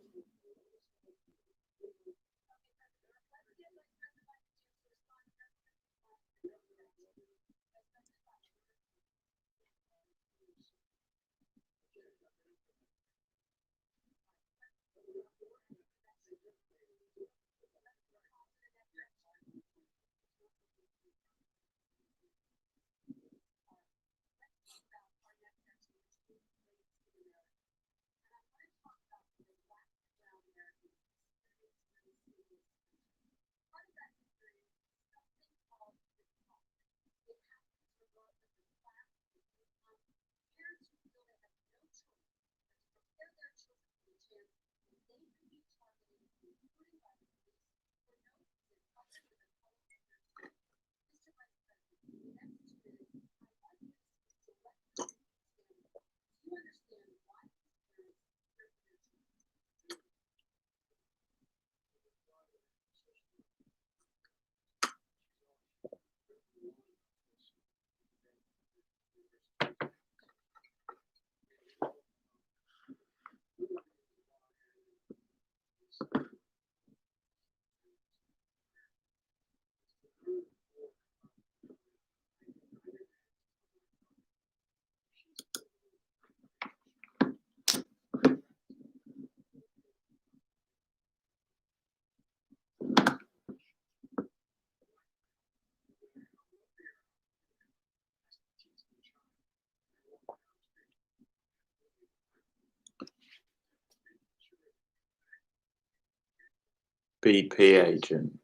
BP agent.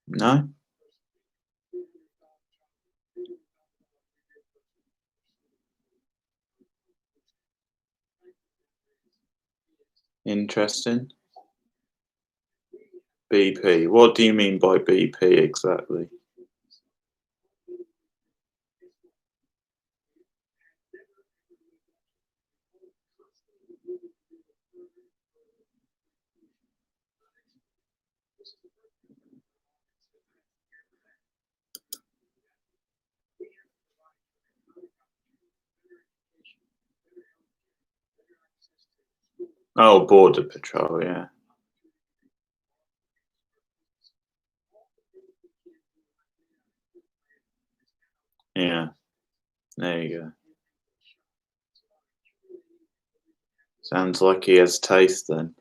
No? Interesting. BP. What do you mean by BP exactly? Oh, Border Patrol, yeah. Yeah. There you go. Sounds like he has taste then.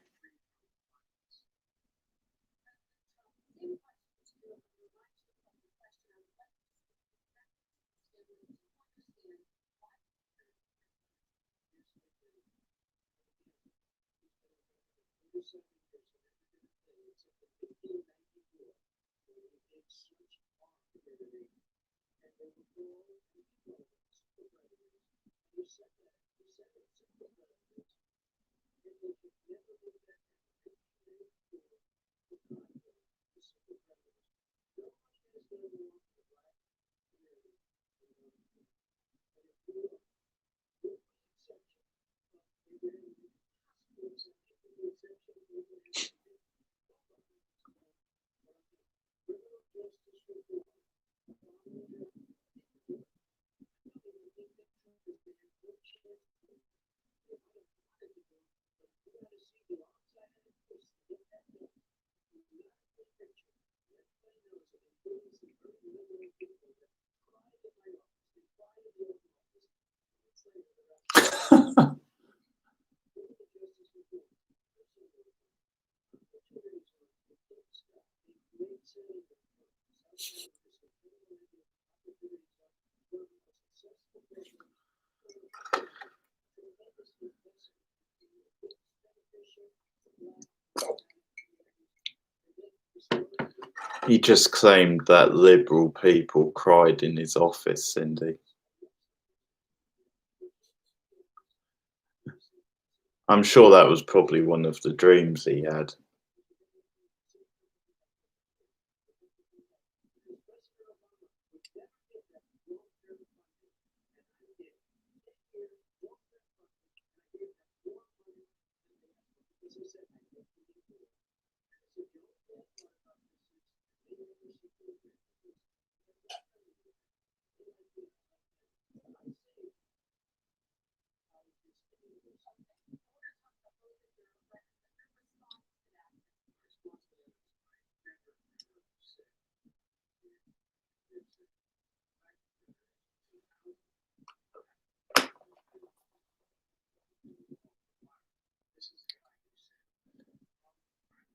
He just claimed that liberal people cried in his office, Cindy. I'm sure that was probably one of the dreams he had.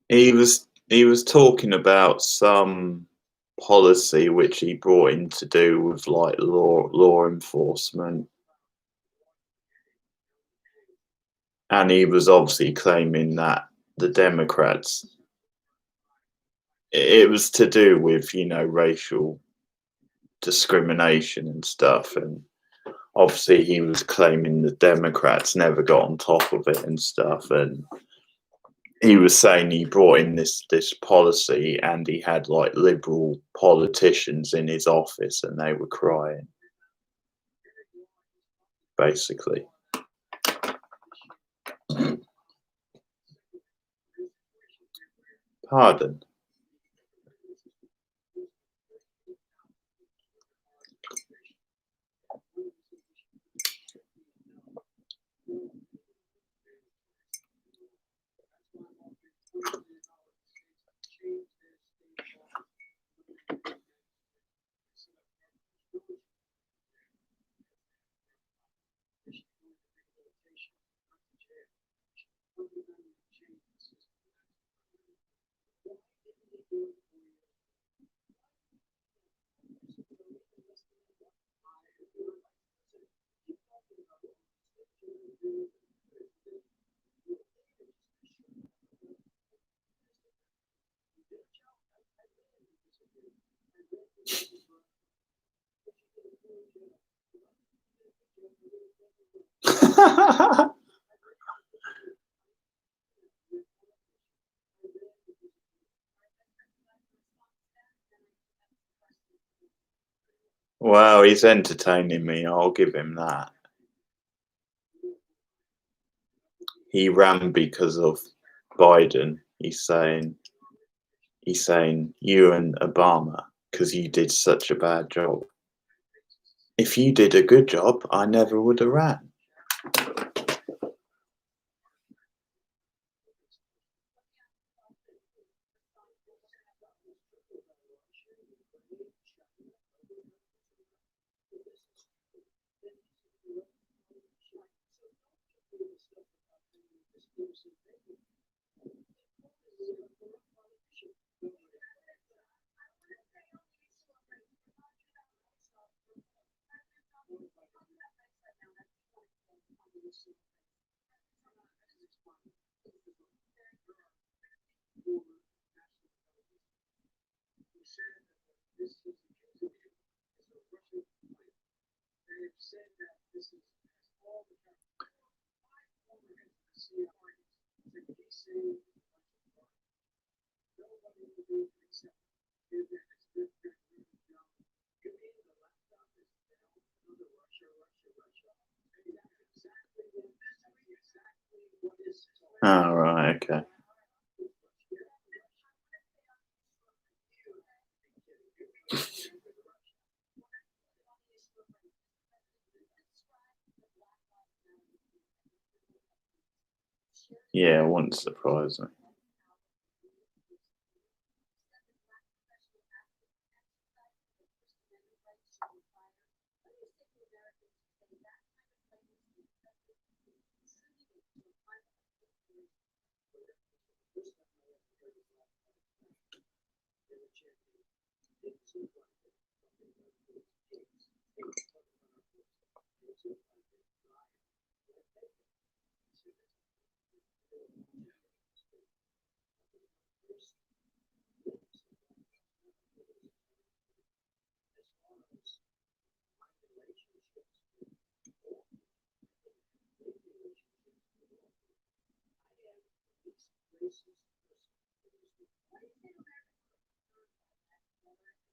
He was talking about some policy which he brought in to do with like law enforcement, and he was obviously claiming that the Democrats, it was to do with, you know, racial discrimination and stuff, and obviously he was claiming the Democrats never got on top of it and stuff, and he was saying he brought in this policy and he had like liberal politicians in his office and they were crying, basically. Pardon? Wow, he's entertaining me, I'll give him that. He ran because of Biden. He's saying you and Obama, because you did such a bad job. If you did a good job, I never would have ran. Oh, right, okay. Yeah, it wouldn't surprise me.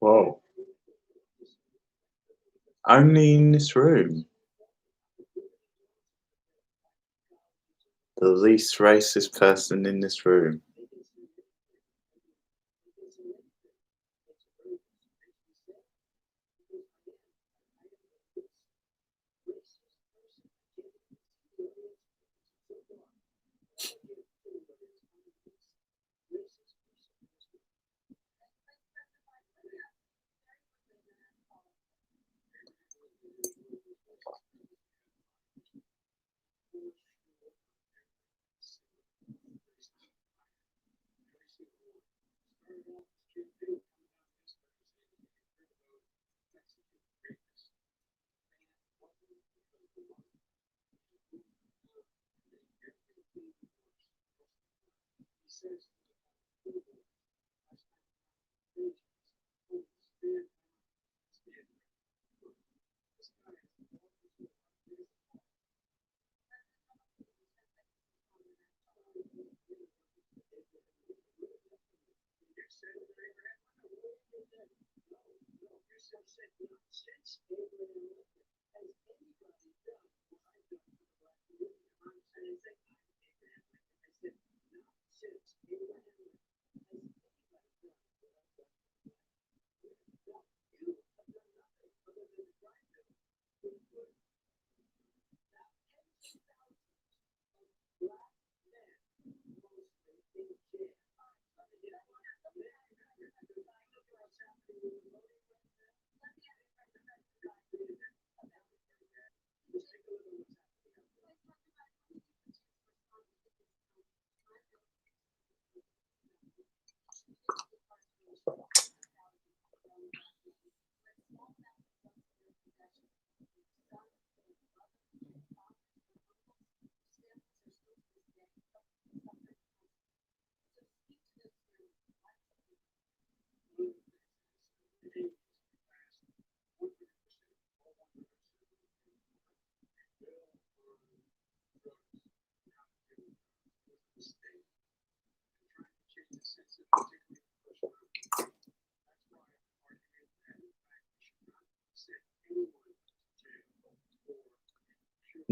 Whoa. Only in this room. The least racist person in this room.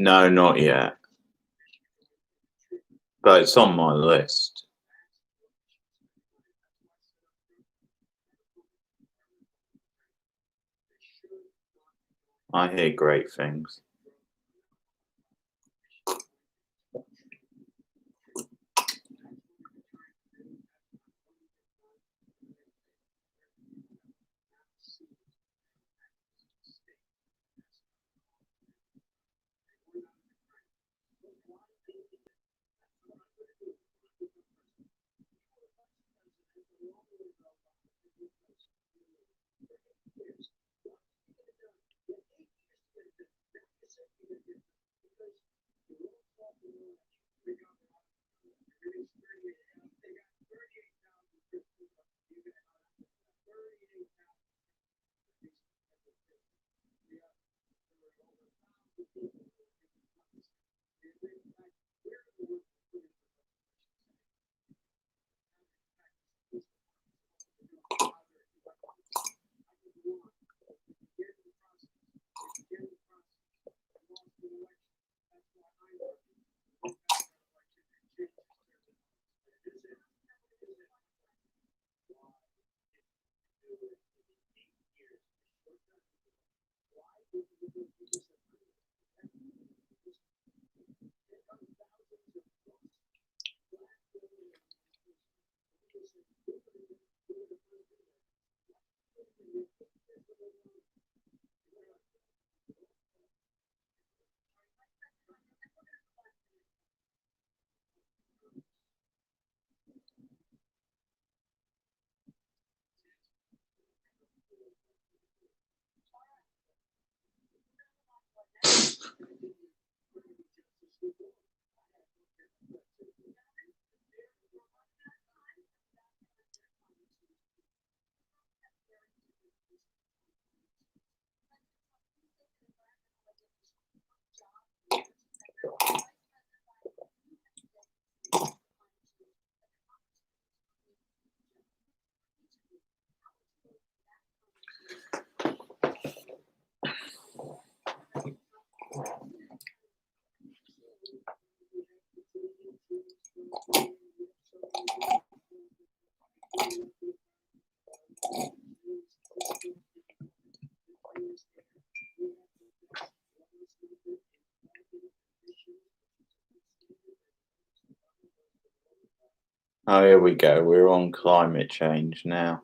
No, not yet. But it's on my list. I hear great things. Oh, here we go. We're on climate change now.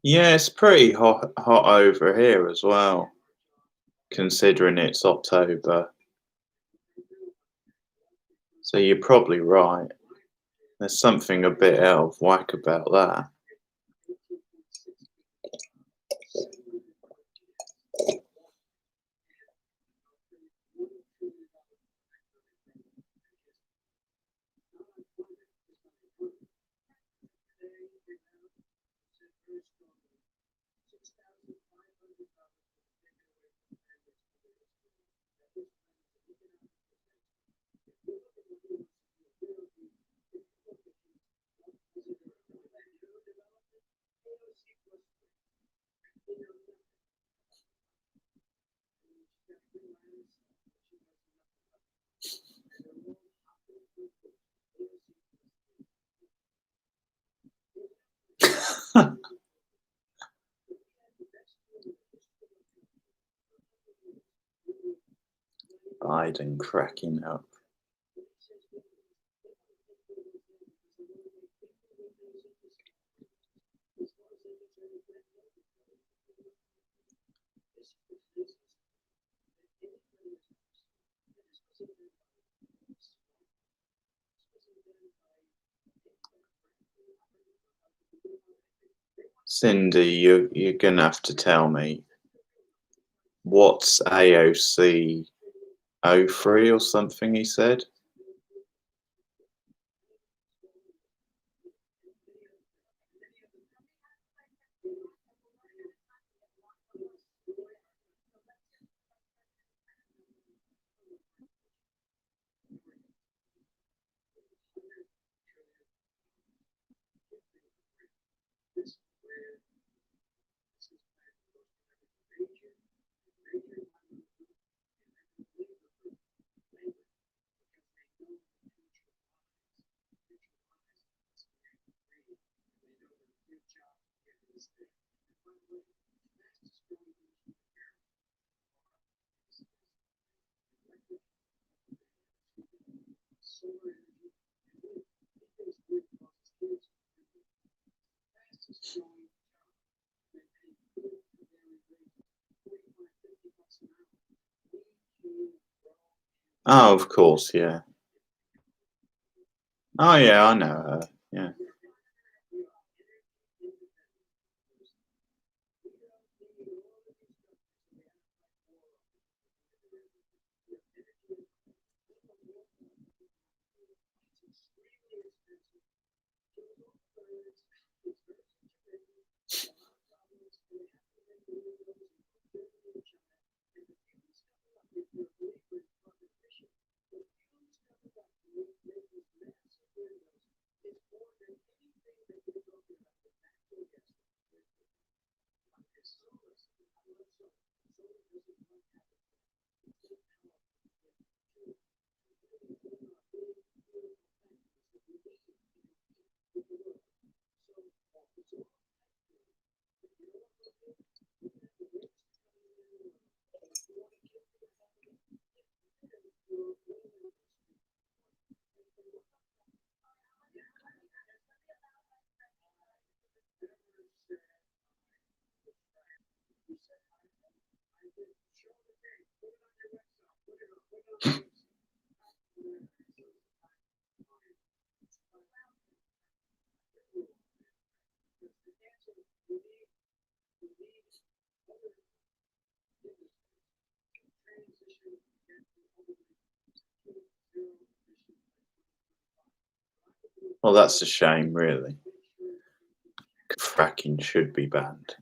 Yeah, it's pretty hot over here as well, considering it's October. So you're probably right. There's something a bit out of whack about that. Biden cracking up. Cindy, you're gonna have to tell me what's AOC 03 or something he said. Oh, of course, yeah. Oh, yeah, I know her. Yeah. Well, that's a shame, really. Fracking should be banned.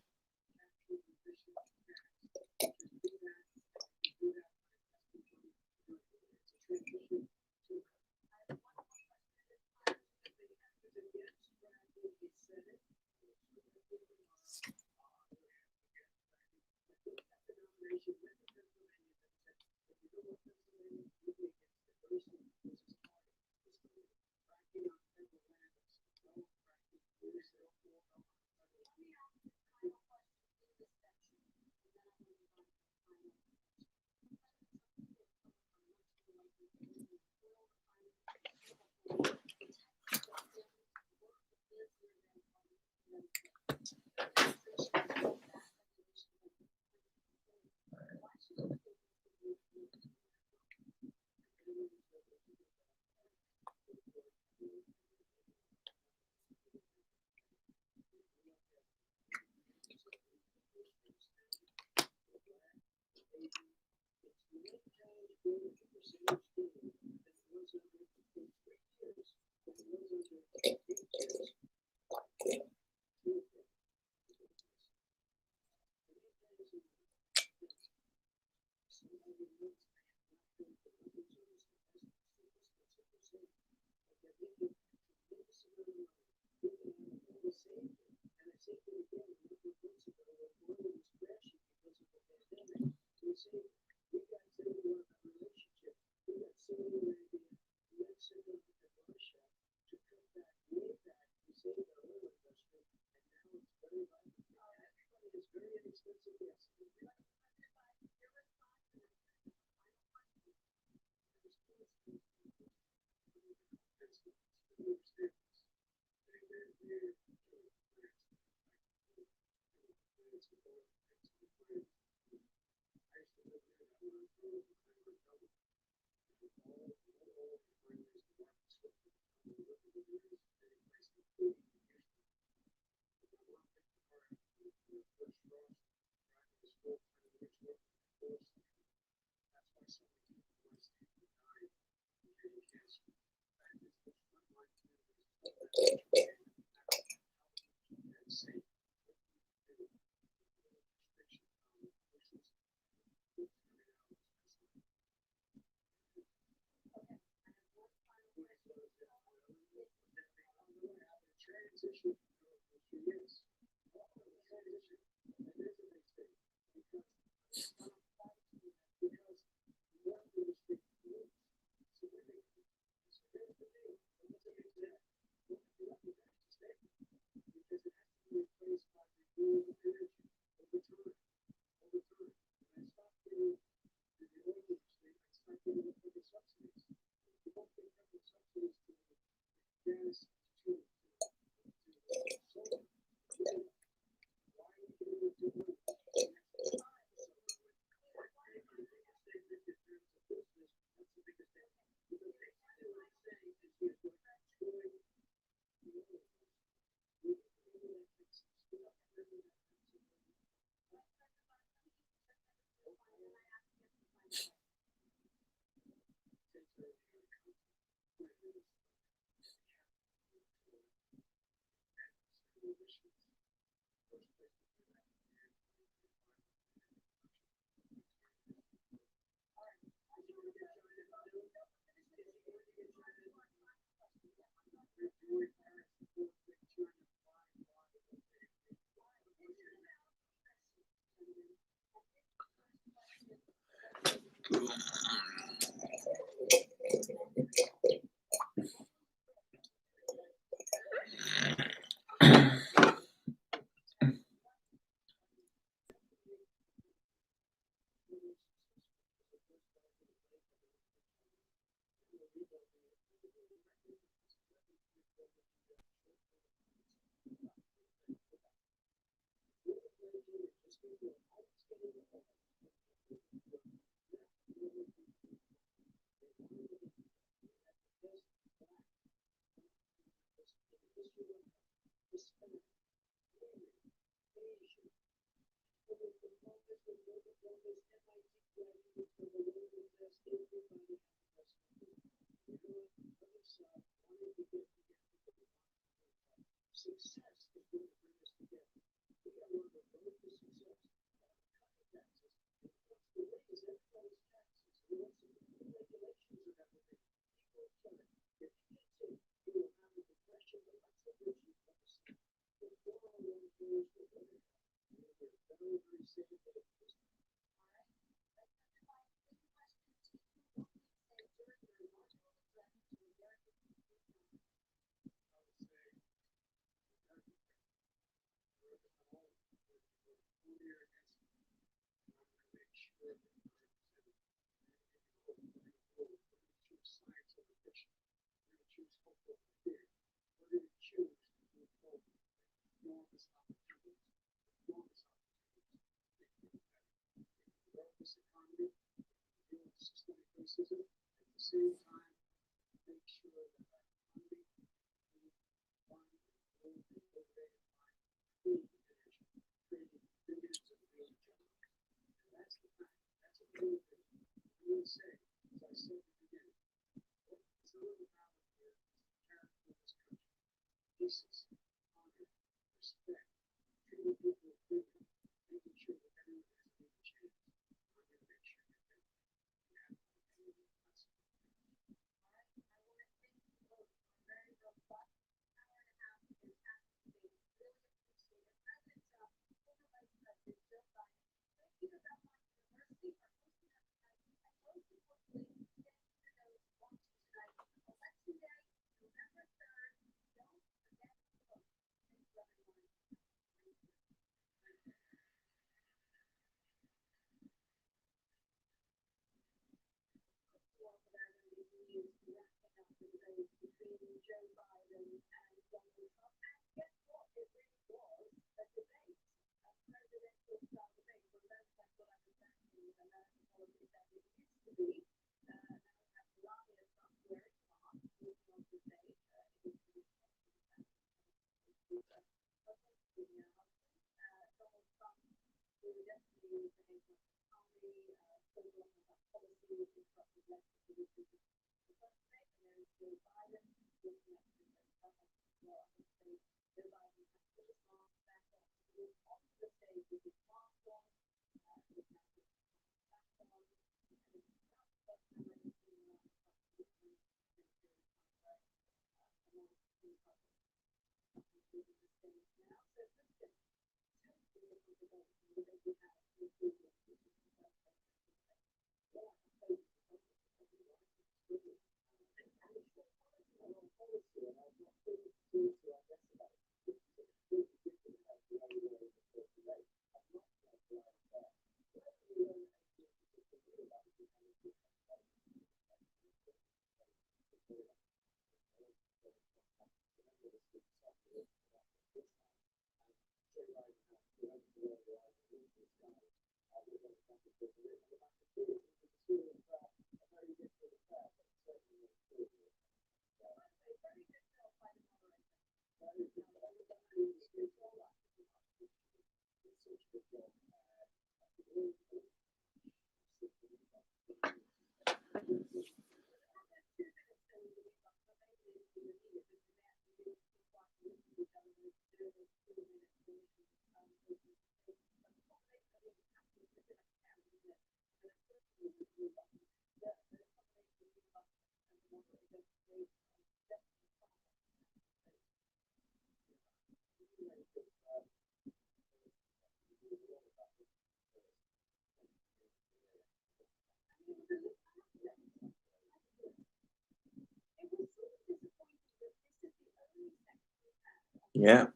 Yeah.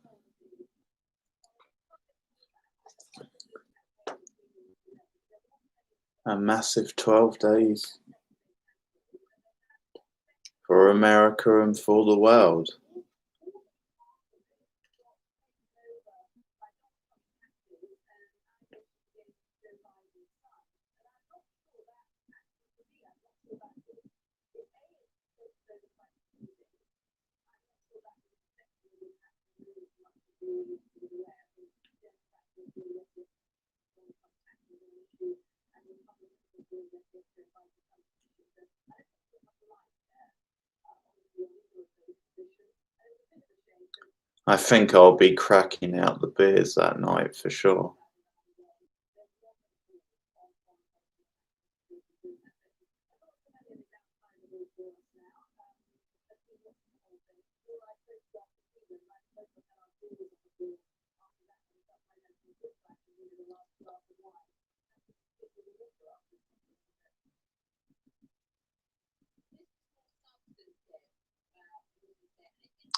A massive 12 days for America and for the world. I think I'll be cracking out the beers that night for sure.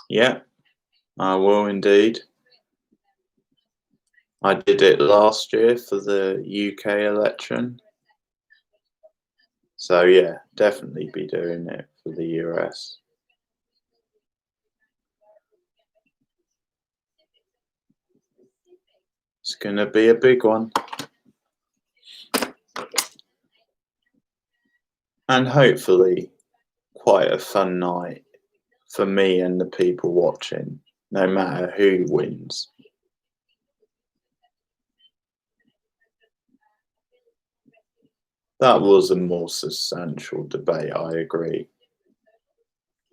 Yeah, I will indeed. I did it last year for the UK election. So yeah, definitely be doing it for the US. It's gonna be a big one. And hopefully quite a fun night for me and the people watching, no matter who wins. That was a more substantial debate, I agree.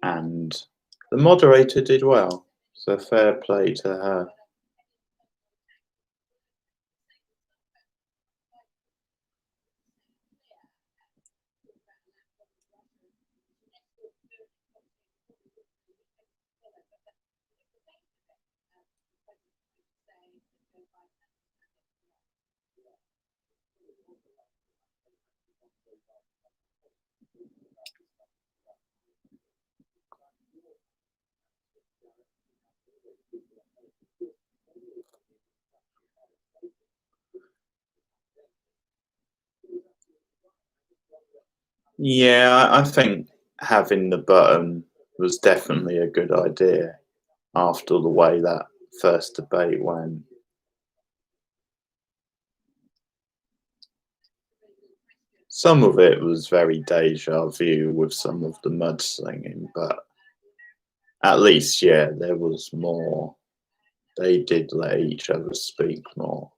And the moderator did well, so fair play to her. Yeah, I think having the button was definitely a good idea after the way that first debate went. Some of it was very deja vu with some of the mudslinging, but at least, yeah, there was more. They did let each other speak more.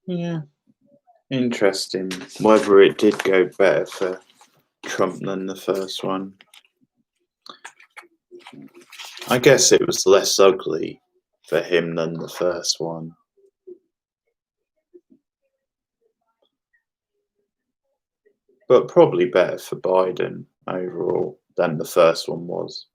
Yeah, interesting. Whether it did go better for Trump than the first one. I guess it was less ugly for him than the first one. But probably better for Biden overall than the first one was.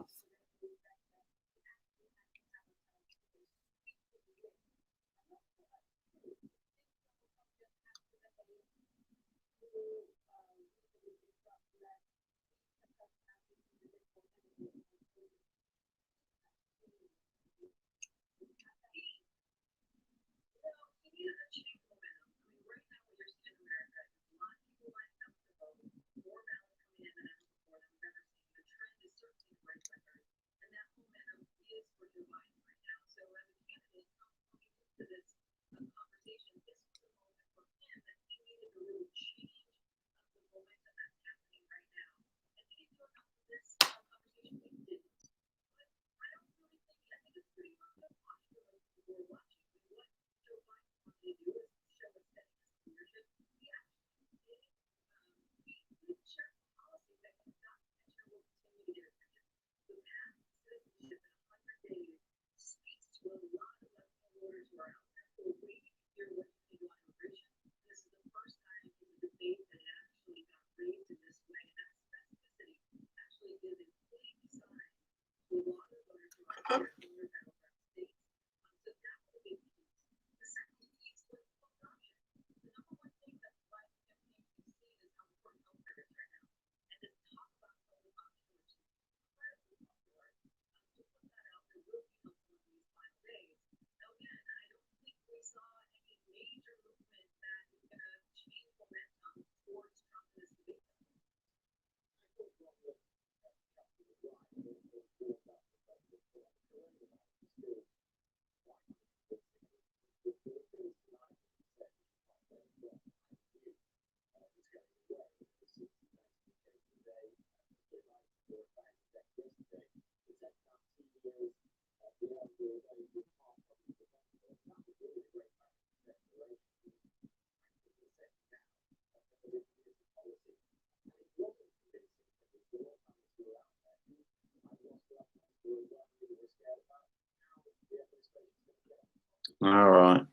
All right.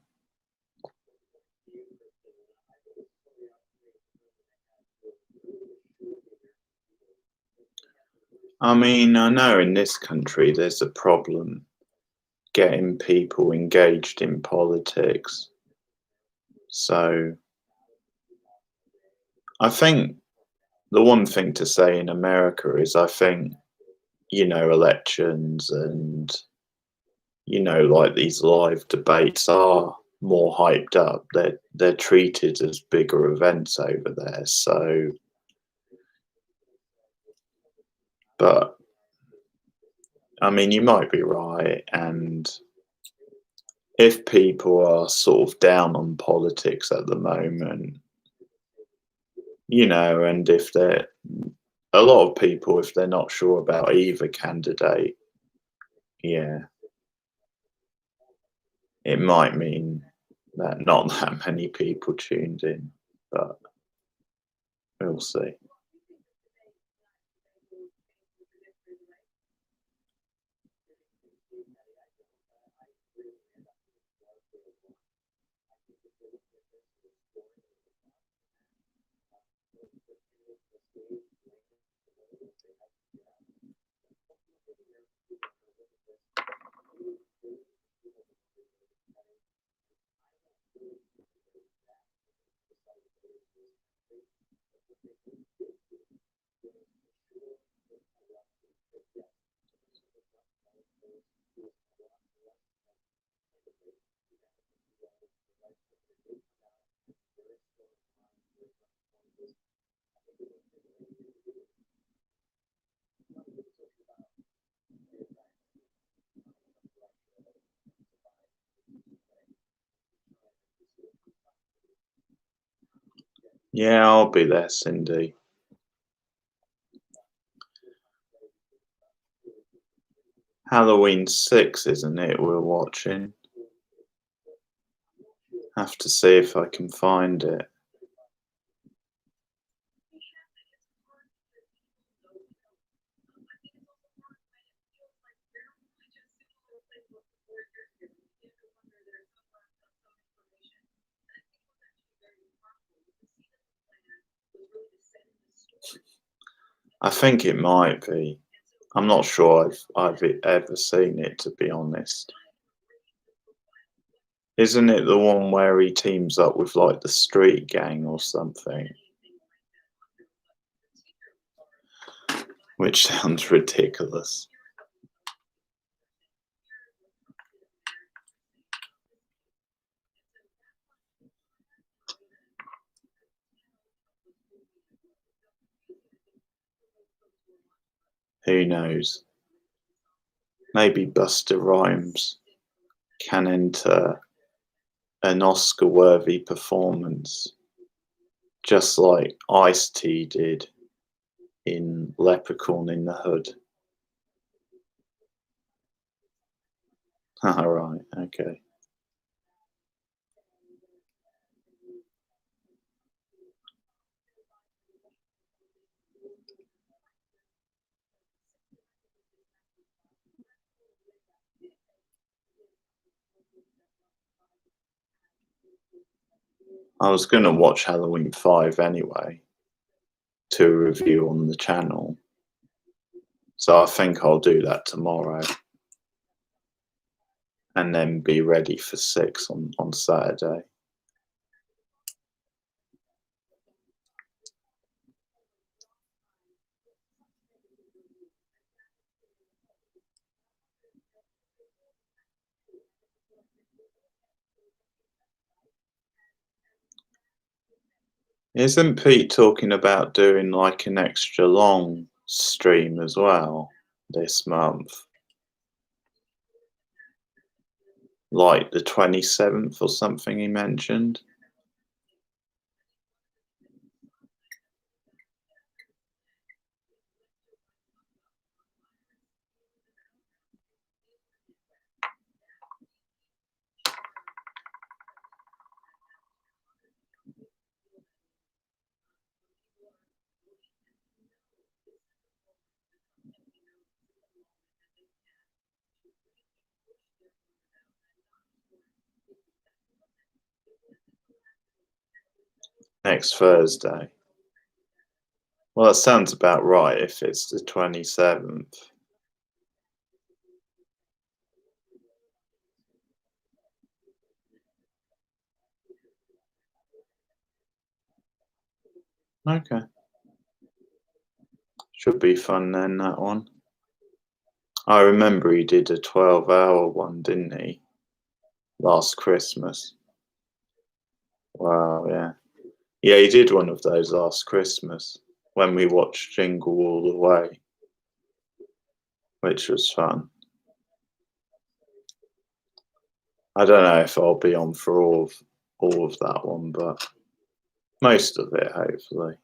I mean, I know in this country there's a problem getting people engaged in politics. So I think the one thing to say in America is I think, elections and, like these live debates are more hyped up. They're treated as bigger events over there. So, but I mean, you might be right. And if people are sort of down on politics at the moment, and if they're a lot of people, if they're not sure about either candidate, yeah, it might mean that not that many people tuned in, but we'll see. Yeah, I'll be there, Cindy. Halloween 6, isn't it, we're watching? Have to see if I can find it. I think it might be. I'm not sure I've ever seen it, to be honest. Isn't it the one where he teams up with like the street gang or something? Which sounds ridiculous. Who knows? Maybe Busta Rhymes can enter an Oscar-worthy performance, just like Ice-T did in Leprechaun in the Hood. Alright, okay. I was going to watch Halloween 5 anyway to review on the channel, so I think I'll do that tomorrow and then be ready for 6 on Saturday. Isn't Pete talking about doing like an extra long stream as well this month? Like the 27th or something he mentioned? Next Thursday. Well, that sounds about right if it's the 27th. Okay. Should be fun then, that one. I remember he did a 12-hour one, didn't he? Last Christmas. Wow, yeah. Yeah, he did one of those last Christmas when we watched Jingle All the Way, which was fun. I don't know if I'll be on for all of that one, but most of it, hopefully.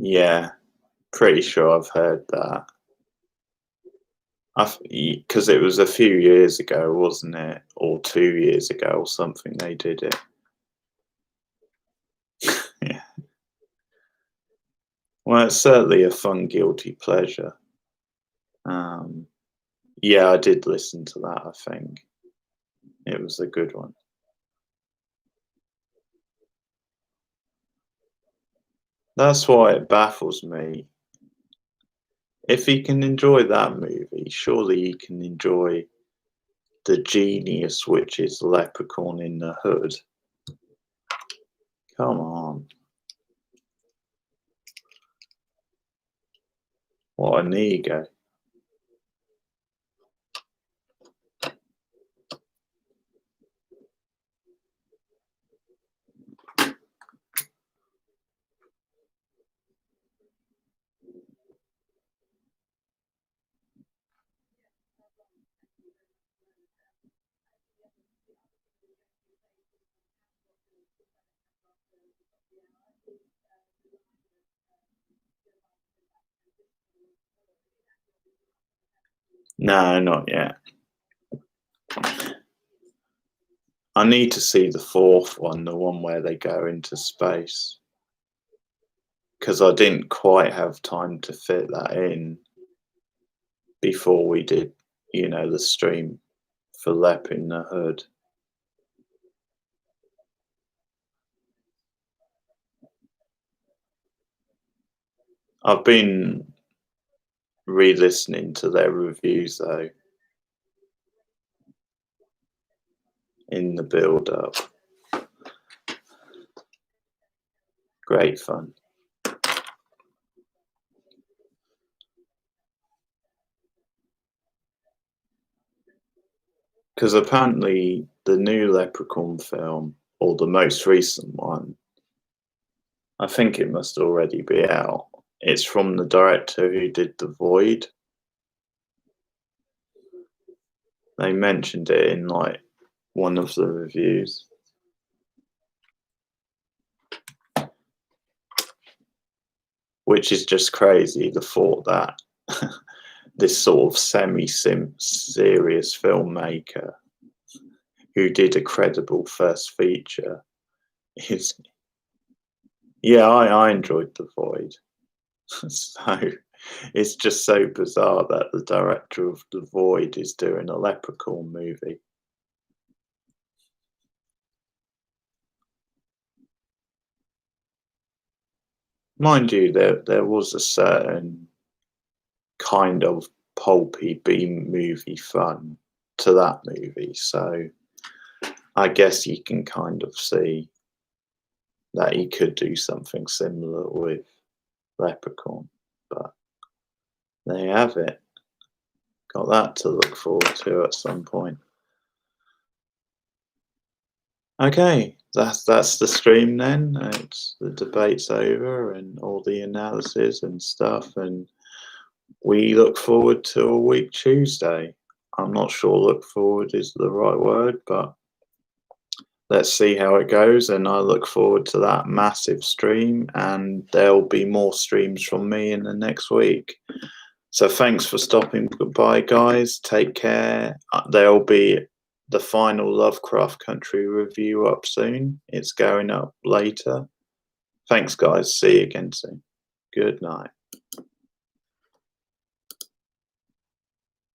Yeah, pretty sure I've heard that. Because it was a few years ago, wasn't it? Or 2 years ago or something they did it. Yeah. Well, it's certainly a fun guilty pleasure. Yeah, I did listen to that, I think. It was a good one. That's why it baffles me. If he can enjoy that movie, surely he can enjoy the genius which is Leprechaun in the Hood. Come on. What an ego. No, not yet. I need to see the fourth one, the one where they go into space, because I didn't quite have time to fit that in before we did, the stream for Lep in the Hood. I've been re-listening to their reviews though in the build-up. Great fun. Because apparently the new Leprechaun film, or the most recent one, I think it must already be out. It's from the director who did The Void. They mentioned it in like one of the reviews. Which is just crazy, the thought that this sort of semi-serious filmmaker who did a credible first feature is... Yeah, I enjoyed The Void. So it's just so bizarre that the director of The Void is doing a Leprechaun movie. Mind you, there was a certain kind of pulpy B-movie fun to that movie, so I guess you can kind of see that he could do something similar with Leprechaun, but there you have it. Got that to look forward to at some point. Okay, that's the stream then. It's the debate's over and all the analysis and stuff, and we look forward to a week Tuesday. I'm not sure look forward is the right word, but let's see how it goes, and I look forward to that massive stream, and there'll be more streams from me in the next week. So thanks for stopping by, guys. Take care. There'll be the final Lovecraft Country review up soon. It's going up later. Thanks, guys. See you again soon. Good night.